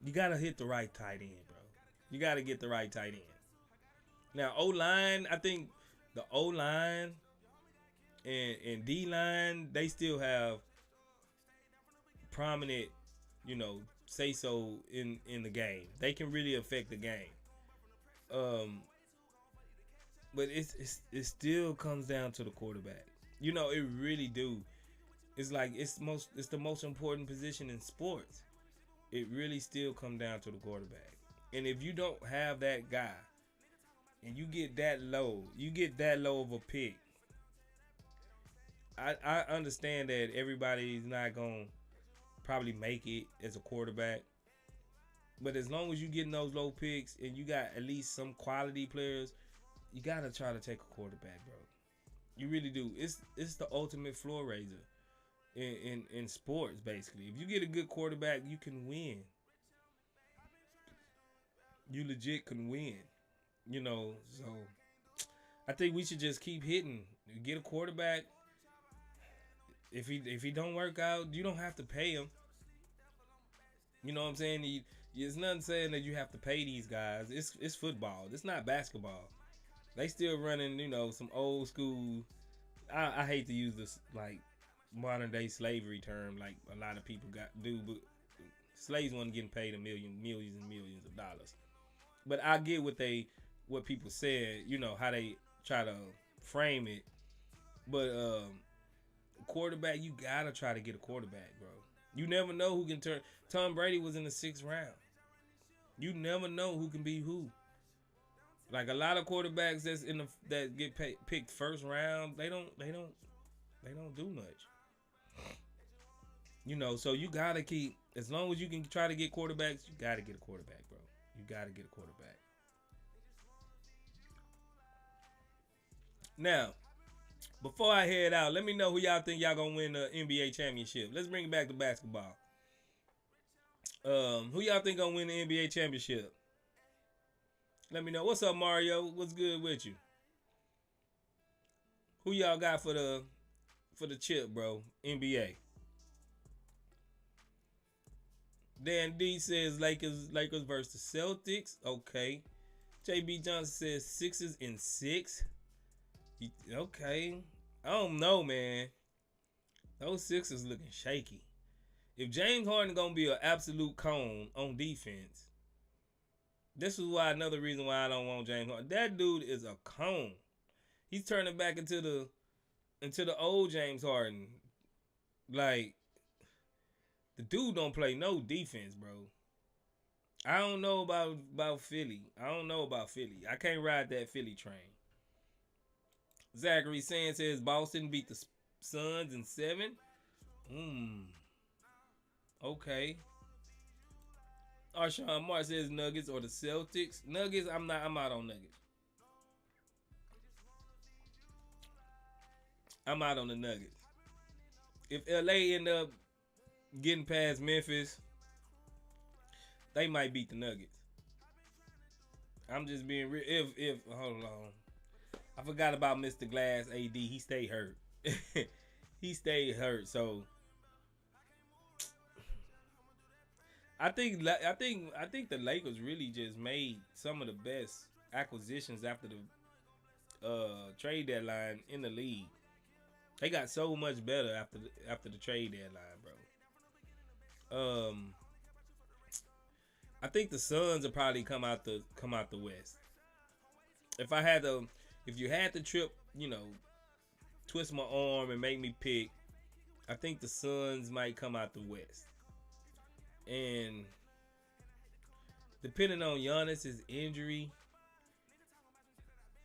you gotta hit the right tight end, bro. You gotta get the right tight end. Now, O-line, I think the O-line and D-line, they still have prominent, say so in the game. They can really affect the game. But it still comes down to the quarterback. It really do. It's like it's the most important position in sports. It really still come down to the quarterback. And if you don't have that guy, and you get that low of a pick, I understand that everybody's not gonna probably make it as a quarterback. But as long as you getting those low picks and you got at least some quality players, you gotta try to take a quarterback, bro. You really do. It's the ultimate floor raiser in sports, basically. If you get a good quarterback, you can win. You legit can win. So I think we should just keep hitting. Get a quarterback. If he don't work out, you don't have to pay him. You know what I'm saying? There's nothing saying that you have to pay these guys. It's football. It's not basketball. They still running, some old school. I hate to use this like modern day slavery term like a lot of people do, but slaves weren't getting paid millions and millions of dollars. But I get what people said, how they try to frame it. But quarterback, you gotta try to get a quarterback, bro. You never know who can turn. Tom Brady was in the 6th round. You never know who can be who. Like a lot of quarterbacks that get picked 1st round, they don't do much. So you gotta keep, as long as you can try to get quarterbacks, you gotta get a quarterback, bro. You gotta get a quarterback. Now, before I head out, let me know who y'all think y'all gonna win the NBA championship. Let's bring it back to basketball. Who y'all think gonna win the NBA championship? Let me know. What's up, Mario? What's good with you? Who y'all got for the chip, bro? NBA. Dan D says Lakers versus Celtics. Okay. JB Johnson says Sixers in 6. Okay. I don't know, man. Those Sixers looking shaky. If James Harden gonna be an absolute cone on defense, this is another reason why I don't want James Harden. That dude is a cone. He's turning back into the old James Harden. Like, the dude don't play no defense, bro. I don't know about Philly. I can't ride that Philly train. Zachary Sands says Boston beat the Suns in 7. Okay. Arshawn Mark says Nuggets or the Celtics. Nuggets, I'm out on Nuggets. I'm out on the Nuggets. If LA end up getting past Memphis, they might beat the Nuggets. I'm just being real. If hold on. I forgot about Mr. Glass AD. He stayed hurt. He stayed hurt. So I think the Lakers really just made some of the best acquisitions after the trade deadline in the league. They got so much better after the trade deadline, bro. I think the Suns will probably come out the West. If you had to trip, twist my arm and make me pick, I think the Suns might come out the West. And depending on Giannis' injury,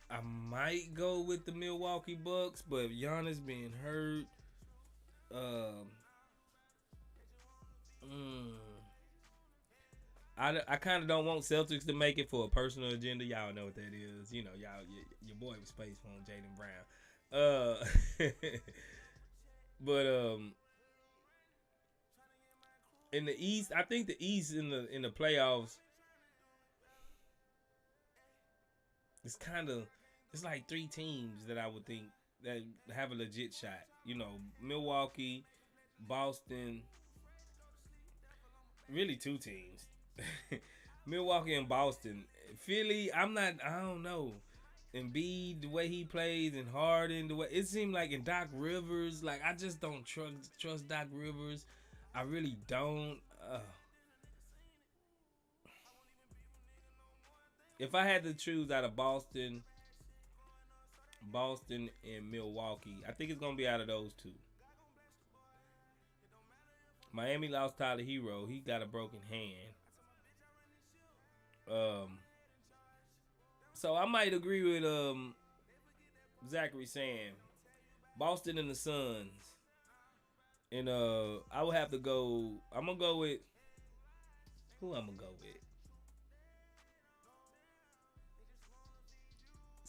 I might go with the Milwaukee Bucks, but if Giannis being hurt, I kind of don't want Celtics to make it for a personal agenda. Y'all know what that is. Y'all, your boy was Space Phone, Jalen Brown. But in the East, I think the East in the playoffs, it's like 3 teams that I would think that have a legit shot. Milwaukee, Boston, really 2 teams. Milwaukee and Boston. Philly, I don't know. Embiid, the way he plays, and Harden, the way it seemed like, in Doc Rivers, like I just don't trust Doc Rivers. I really don't. If I had to choose out of Boston and Milwaukee, I think it's gonna be out of those 2. Miami lost Tyler Hero. He got a broken hand. So I might agree with Zachary saying Boston and the Suns. And I would have to go. I'm gonna go with who I'm gonna go with.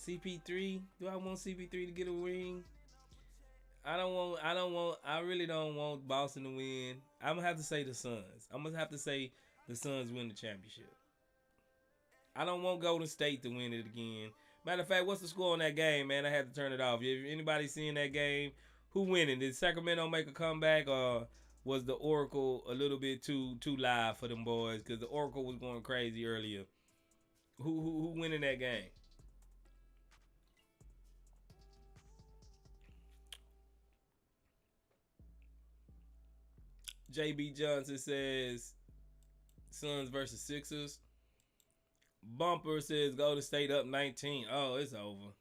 CP3. Do I want CP3 to get a ring? I really don't want Boston to win. I'm gonna have to say the Suns. I'm gonna have to say the Suns win the championship. I don't want Golden State to win it again. Matter of fact, what's the score on that game, man? I had to turn it off. If anybody seeing that game, who winning? Did Sacramento make a comeback, or was the Oracle a little bit too live for them boys? Because the Oracle was going crazy earlier. Who winning that game? JB Johnson says Suns versus Sixers. Bumper says Golden State up 19. Oh, it's over.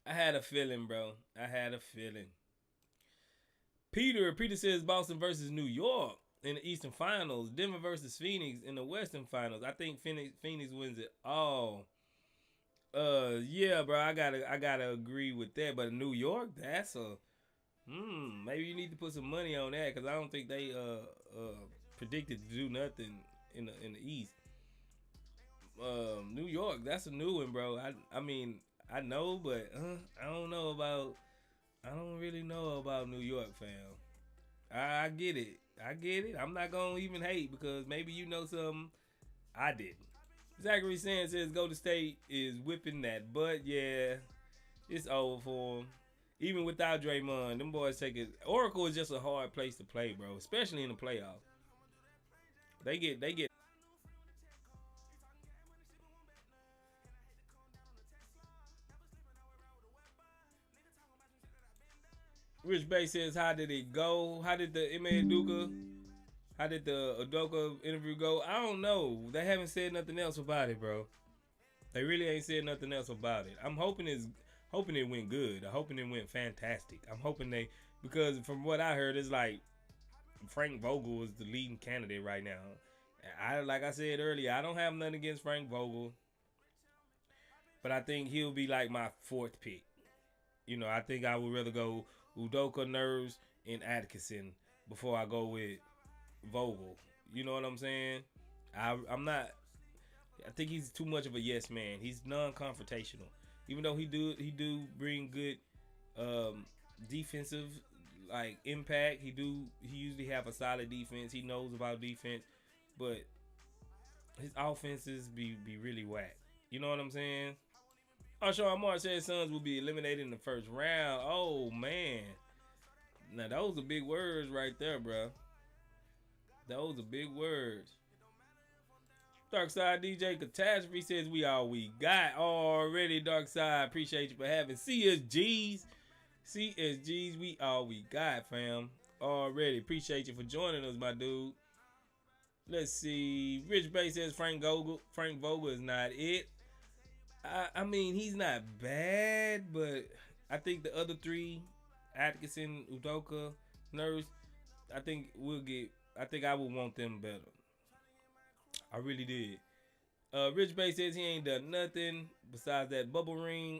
I had a feeling, bro. I had a feeling. Peter says Boston versus New York in the Eastern Finals. Denver versus Phoenix in the Western Finals. I think Phoenix wins it all. Yeah, bro. I gotta agree with that. But New York, that's a maybe you need to put some money on that, because I don't think they predicted to do nothing in the East. New York, that's a new one, bro. I mean, I know, but I don't really know about New York, fam. I get it. I'm not gonna even hate, because maybe you know something I didn't. Zachary Sands says Golden State is whipping that butt. Yeah, it's over for them. Even without Draymond, them boys take it. Oracle is just a hard place to play, bro, especially in the playoffs. They get. Rich Bay says, how did it go? How did the Udoka interview go? I don't know. They haven't said nothing else about it, bro. They really ain't said nothing else about it. I'm hoping it went good. I'm hoping it went fantastic. I'm hoping because from what I heard, it's like Frank Vogel is the leading candidate right now. Like I said earlier, I don't have nothing against Frank Vogel, but I think he'll be like my fourth pick. I think I would rather go Udoka, Nerves, and Atkinson before I go with Vogel. You know what I'm saying? I'm not. I think he's too much of a yes man. He's non-confrontational. Even though he do bring good defensive like impact. He usually have a solid defense. He knows about defense, but his offenses be really whack. You know what I'm saying? Oh, Sean Moore said Suns will be eliminated in the first round. Oh, man. Now, those are big words right there, bro. Those are big words. Darkside DJ Catastrophe says we all we got already. Darkside, appreciate you for having CSGs. CSGs, we all we got, fam. Already. Appreciate you for joining us, my dude. Let's see. Rich Bay says Frank Vogel is not it. I mean, he's not bad, but I think the other three, Atkinson, Udoka, Nurse, I think I would want them better. I really did. Rich Bay says he ain't done nothing besides that bubble ring.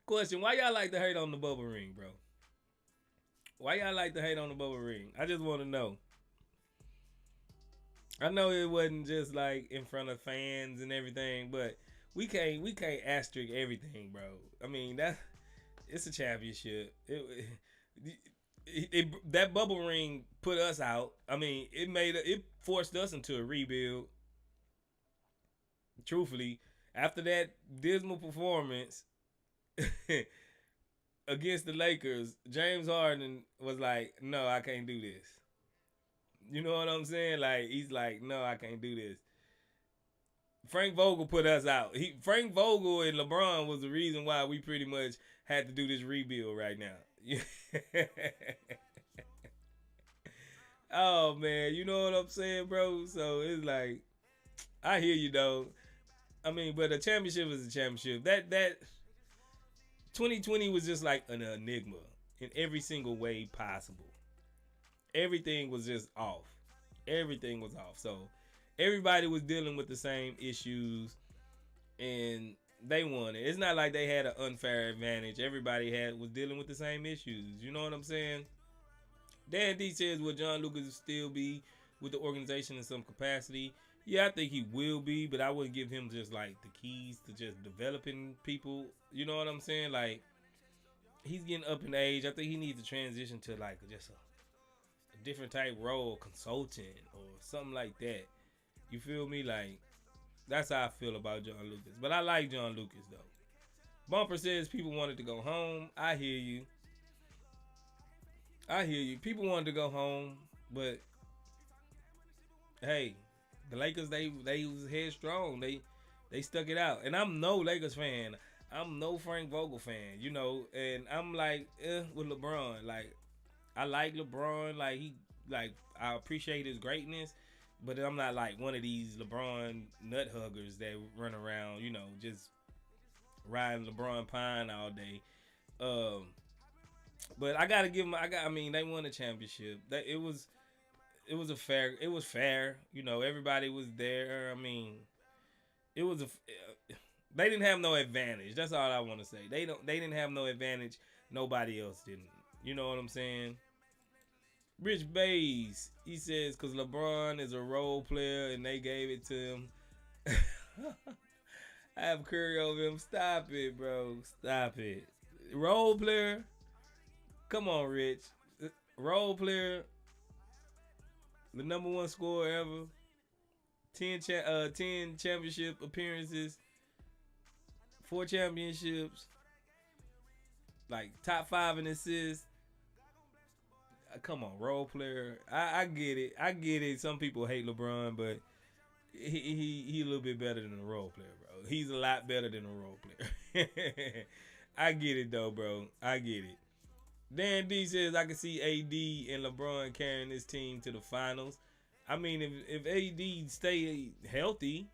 Question, why y'all like to hate on the bubble ring, bro? Why y'all like to hate on the bubble ring? I just want to know. I know it wasn't just like in front of fans and everything, but we can't asterisk everything, bro. I mean, it's a championship. That bubble ring put us out. I mean, it forced us into a rebuild. Truthfully, after that dismal performance against the Lakers, James Harden was like, "No, I can't do this." You know what I'm saying? Like, he's like, "No, I can't do this." Frank Vogel put us out. Frank Vogel and LeBron was the reason why we pretty much had to do this rebuild right now. Oh, man. You know what I'm saying, bro? So, it's like, I hear you, though. I mean, but a championship is a championship. That 2020 was just like an enigma in every single way possible. Everything was just off. Everything was off. So everybody was dealing with the same issues, and they won it. It's not like they had an unfair advantage. Everybody was dealing with the same issues. You know what I'm saying? Dan D says, will John Lucas still be with the organization in some capacity? Yeah, I think he will be, but I wouldn't give him just like the keys to just developing people. You know what I'm saying? Like, he's getting up in age. I think he needs to transition to like just a different type role, consultant or something like that. You feel me? Like, that's how I feel about John Lucas. But I like John Lucas though. Bumper says people wanted to go home. I hear you. I hear you. People wanted to go home, but hey, the Lakers they was headstrong. They stuck it out. And I'm no Lakers fan. I'm no Frank Vogel fan, you know, and I'm like, with LeBron. Like, I like LeBron. Like I appreciate his greatness, but I'm not like one of these LeBron nut huggers that run around, you know, just riding LeBron Pine all day. But I gotta give them. I mean, they won a championship. It was fair. You know, everybody was there. I mean, it was they didn't have no advantage. That's all I want to say. They didn't have no advantage. Nobody else didn't. You know what I'm saying? Rich Bays, he says, because LeBron is a role player and they gave it to him. I have Curry over him. Stop it, bro. Stop it. Role player? Come on, Rich. Role player. The number one scorer ever. 10 championship appearances. 4 championships. Like top 5 in assists. Come on, role player. I get it. I get it. Some people hate LeBron, but he a little bit better than a role player, bro. He's a lot better than a role player. I get it though, bro. I get it. Dan D says I can see AD and LeBron carrying this team to the finals. I mean, if AD stay healthy,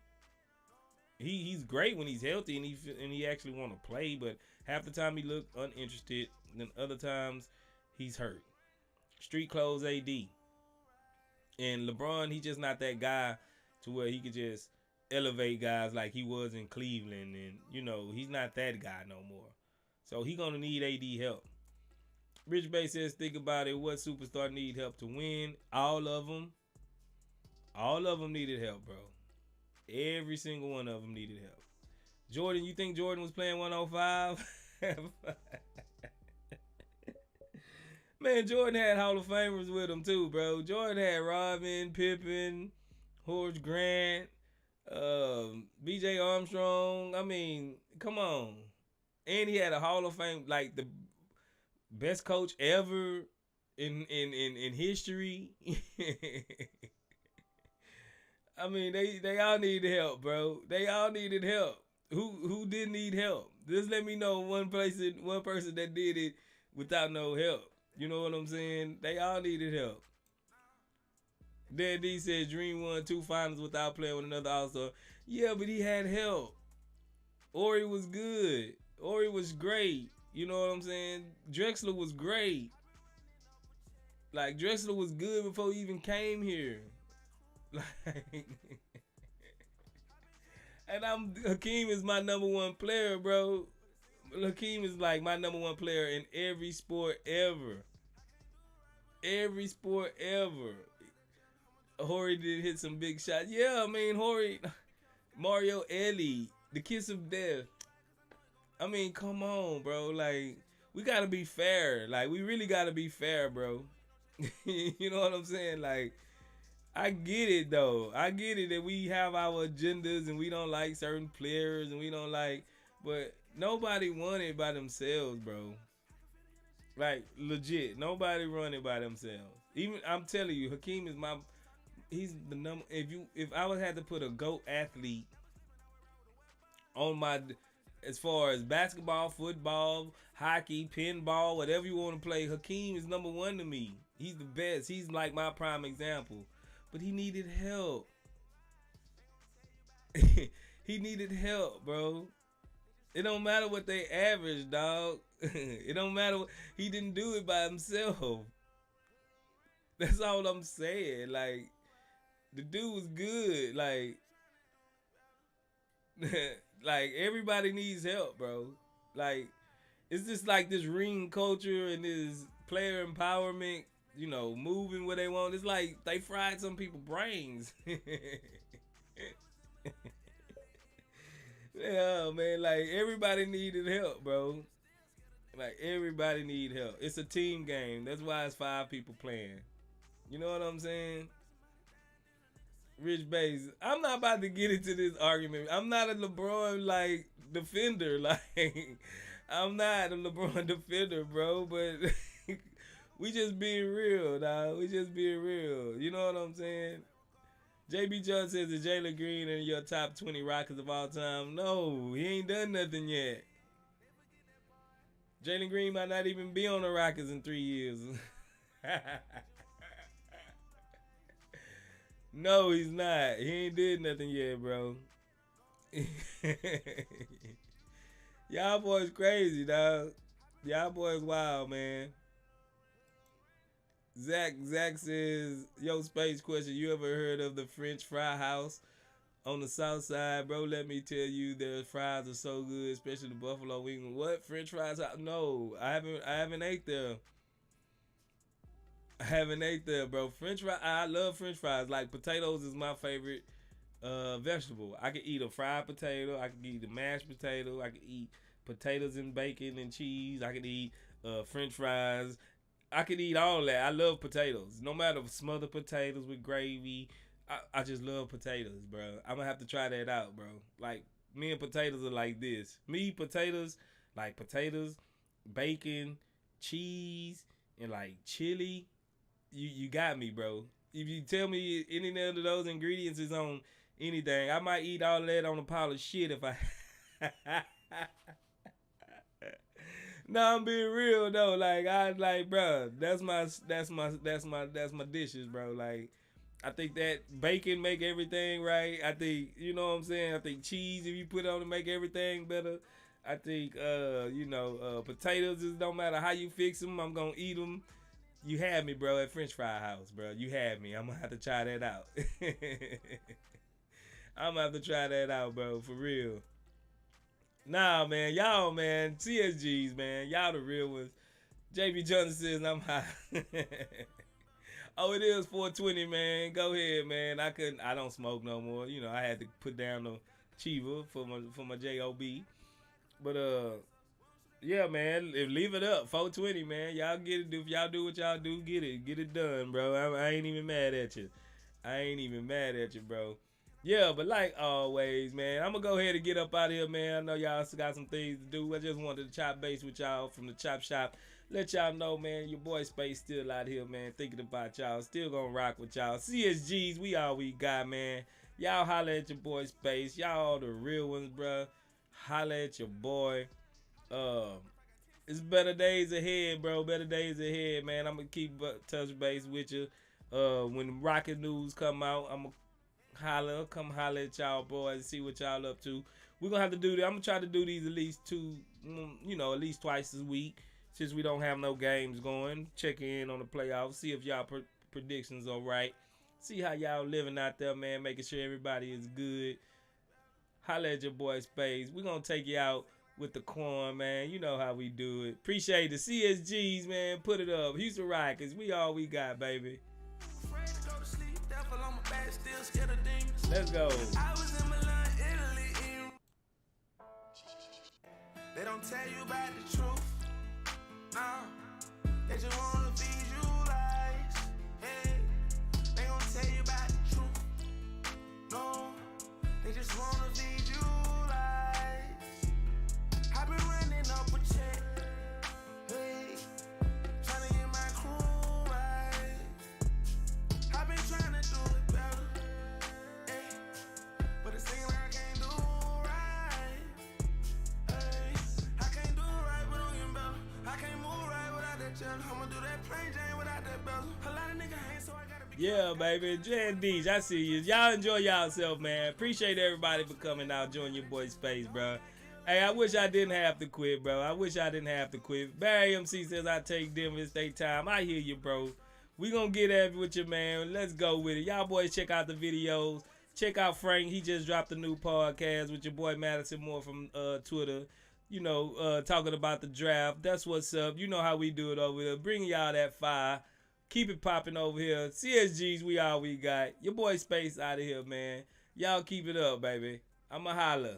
he's great when he's healthy and he actually want to play. But half the time he look uninterested, and then other times he's hurt. Street clothes AD. And LeBron, he just not that guy to where he could just elevate guys like he was in Cleveland. And, you know, he's not that guy no more. So he going to need AD help. Rich Bay says, think about it. What superstar need help to win? All of them. All of them needed help, bro. Every single one of them needed help. Jordan, you think Jordan was playing 105? Man, Jordan had Hall of Famers with him too, bro. Jordan had Rodman, Pippen, Horace Grant, B.J. Armstrong. I mean, come on. And he had a Hall of Fame, like the best coach ever in history. I mean, they all needed help, bro. They all needed help. Who didn't need help? Just let me know one person that did it without no help. You know what I'm saying? They all needed help. Dan D says Dream won 2 finals without playing with another All-Star. Yeah, but he had help. Ori was good. Ori was great. You know what I'm saying? Drexler was great. Like, Drexler was good before he even came here. Like, and Hakeem is my number 1 player, bro. Hakeem is like my number 1 player in every sport ever. Every sport ever. Horry did hit some big shots. Yeah, I mean, Horry, Mario Ellie, the kiss of death. I mean, come on, bro. Like, we got to be fair. Like, we really got to be fair, bro. You know what I'm saying? Like, I get it, though. I get it that we have our agendas and we don't like certain players and we don't like, but nobody won it by themselves, bro. Like, legit. Nobody run it by themselves. Even, I'm telling you, Hakeem is he's the number. If I would have to put a GOAT athlete on my, as far as basketball, football, hockey, pinball, whatever you want to play, Hakeem is number 1 to me. He's the best. He's like my prime example. But he needed help. He needed help, bro. It don't matter what they average, dog. It don't matter. He didn't do it by himself. That's all I'm saying. Like, the dude was good. Like, like everybody needs help, bro. Like, it's just like this ring culture and this player empowerment, you know, moving where they want. It's like they fried some people's brains. Yeah, man, like everybody needed help, bro. Like everybody need help. It's a team game. That's why it's 5 people playing. You know what I'm saying? Rich Bass. I'm not about to get into this argument. I'm not a LeBron like defender. Like I'm not a LeBron defender, bro. But we just being real, dog. We just being real. You know what I'm saying? JB Jones says is Jalen Green in your top 20 Rockets of all time. No, he ain't done nothing yet. Jalen Green might not even be on the Rockets in 3 years. No, he's not. He ain't did nothing yet, bro. Y'all boys crazy, dog. Y'all boys wild, man. Zach says, yo, space question. You ever heard of the French Fry House on the south side, bro? Let me tell you, their fries are so good, especially the buffalo wings. What French fries? No, I haven't ate there. I haven't ate there, bro. French fries. I love French fries. Like potatoes is my favorite vegetable. I could eat a fried potato. I could eat a mashed potato. I could eat potatoes and bacon and cheese. I could eat French fries. I could eat all that. I love potatoes. No matter smothered potatoes with gravy. I just love potatoes, bro. I'm gonna have to try that out, bro. Like me and potatoes are like this. Me potatoes, like potatoes, bacon, cheese, and like chili. You got me, bro. If you tell me any of those ingredients is on anything, I might eat all that on a pile of shit if I. No, I'm being real though. Like, bro, that's my dishes, bro. Like, I think that bacon make everything right. I think, you know what I'm saying. I think cheese, if you put it on to make everything better. I think, potatoes is don't matter how you fix them, I'm gonna eat them. You had me, bro, at French Fry House, bro. You had me. I'm gonna have to try that out. I'm gonna have to try that out, bro, for real. Nah, man, y'all, man, CSGs, man, y'all the real ones. JB Johnson says I'm high. Oh, it is 420, man. Go ahead, man. I don't smoke no more. You know, I had to put down the Chiva for my job. But yeah, man, leave it up. 420, man. Y'all get it. If y'all do what y'all do, get it done, bro. I ain't even mad at you. Bro. Yeah, but like always, man, I'm gonna go ahead and get up out of here, man. I know y'all still got some things to do. I just wanted to chop base with y'all from the chop shop. Let y'all know, man, your boy Space still out here, man, thinking about y'all. Still gonna rock with y'all. CSGs, we all we got, man. Y'all holla at your boy Space. Y'all the real ones, bro. Holla at your boy. It's better days ahead, bro. Better days ahead, man. I'm gonna keep touch base with you. When Rocket news come out, I'm gonna come holler at y'all boys and see what y'all up to. We're gonna have to do that. I'm gonna try to do these at least at least twice a week since we don't have no games going. Check in on the playoffs, see if y'all predictions are right. See how y'all living out there, man. Making sure everybody is good. Holla at your boy Space. We're gonna take you out with the corn, man. You know how we do it. Appreciate the CSGs, man. Put it up. Houston Rockets. We all we got, baby. Let's go. I was in Milan, Italy. They don't tell you about the truth. They just wanna feed you lies. Hey, they gon' tell you about the truth. No, they just wanna feed you lies. I've been running up a check. Hey, trying to get my crew right. I've been trying to do it better. Hey, but it seems like I can't do right. Hey, I can't do right, but I'm getting better. I can't move right without that gel. I'ma do that plain Jane without that bezel. A lot of niggas ain't, so I gotta be. Yeah, baby. J and D's, I see you. Y'all enjoy yourself, man. Appreciate everybody for coming out, joining your boy Space, bro. Hey, I wish I didn't have to quit, bro. Barry MC says I take them as they time. I hear you, bro. We gonna get at it with you, man. Let's go with it. Y'all boys check out the videos. Check out Frank. He just dropped a new podcast with your boy Madison Moore from Twitter. You know, talking about the draft. That's what's up. You know how we do it over here. Bring y'all that fire. Keep it popping over here. CSGs, we all we got. Your boy Space out of here, man. Y'all keep it up, baby. I'ma holla.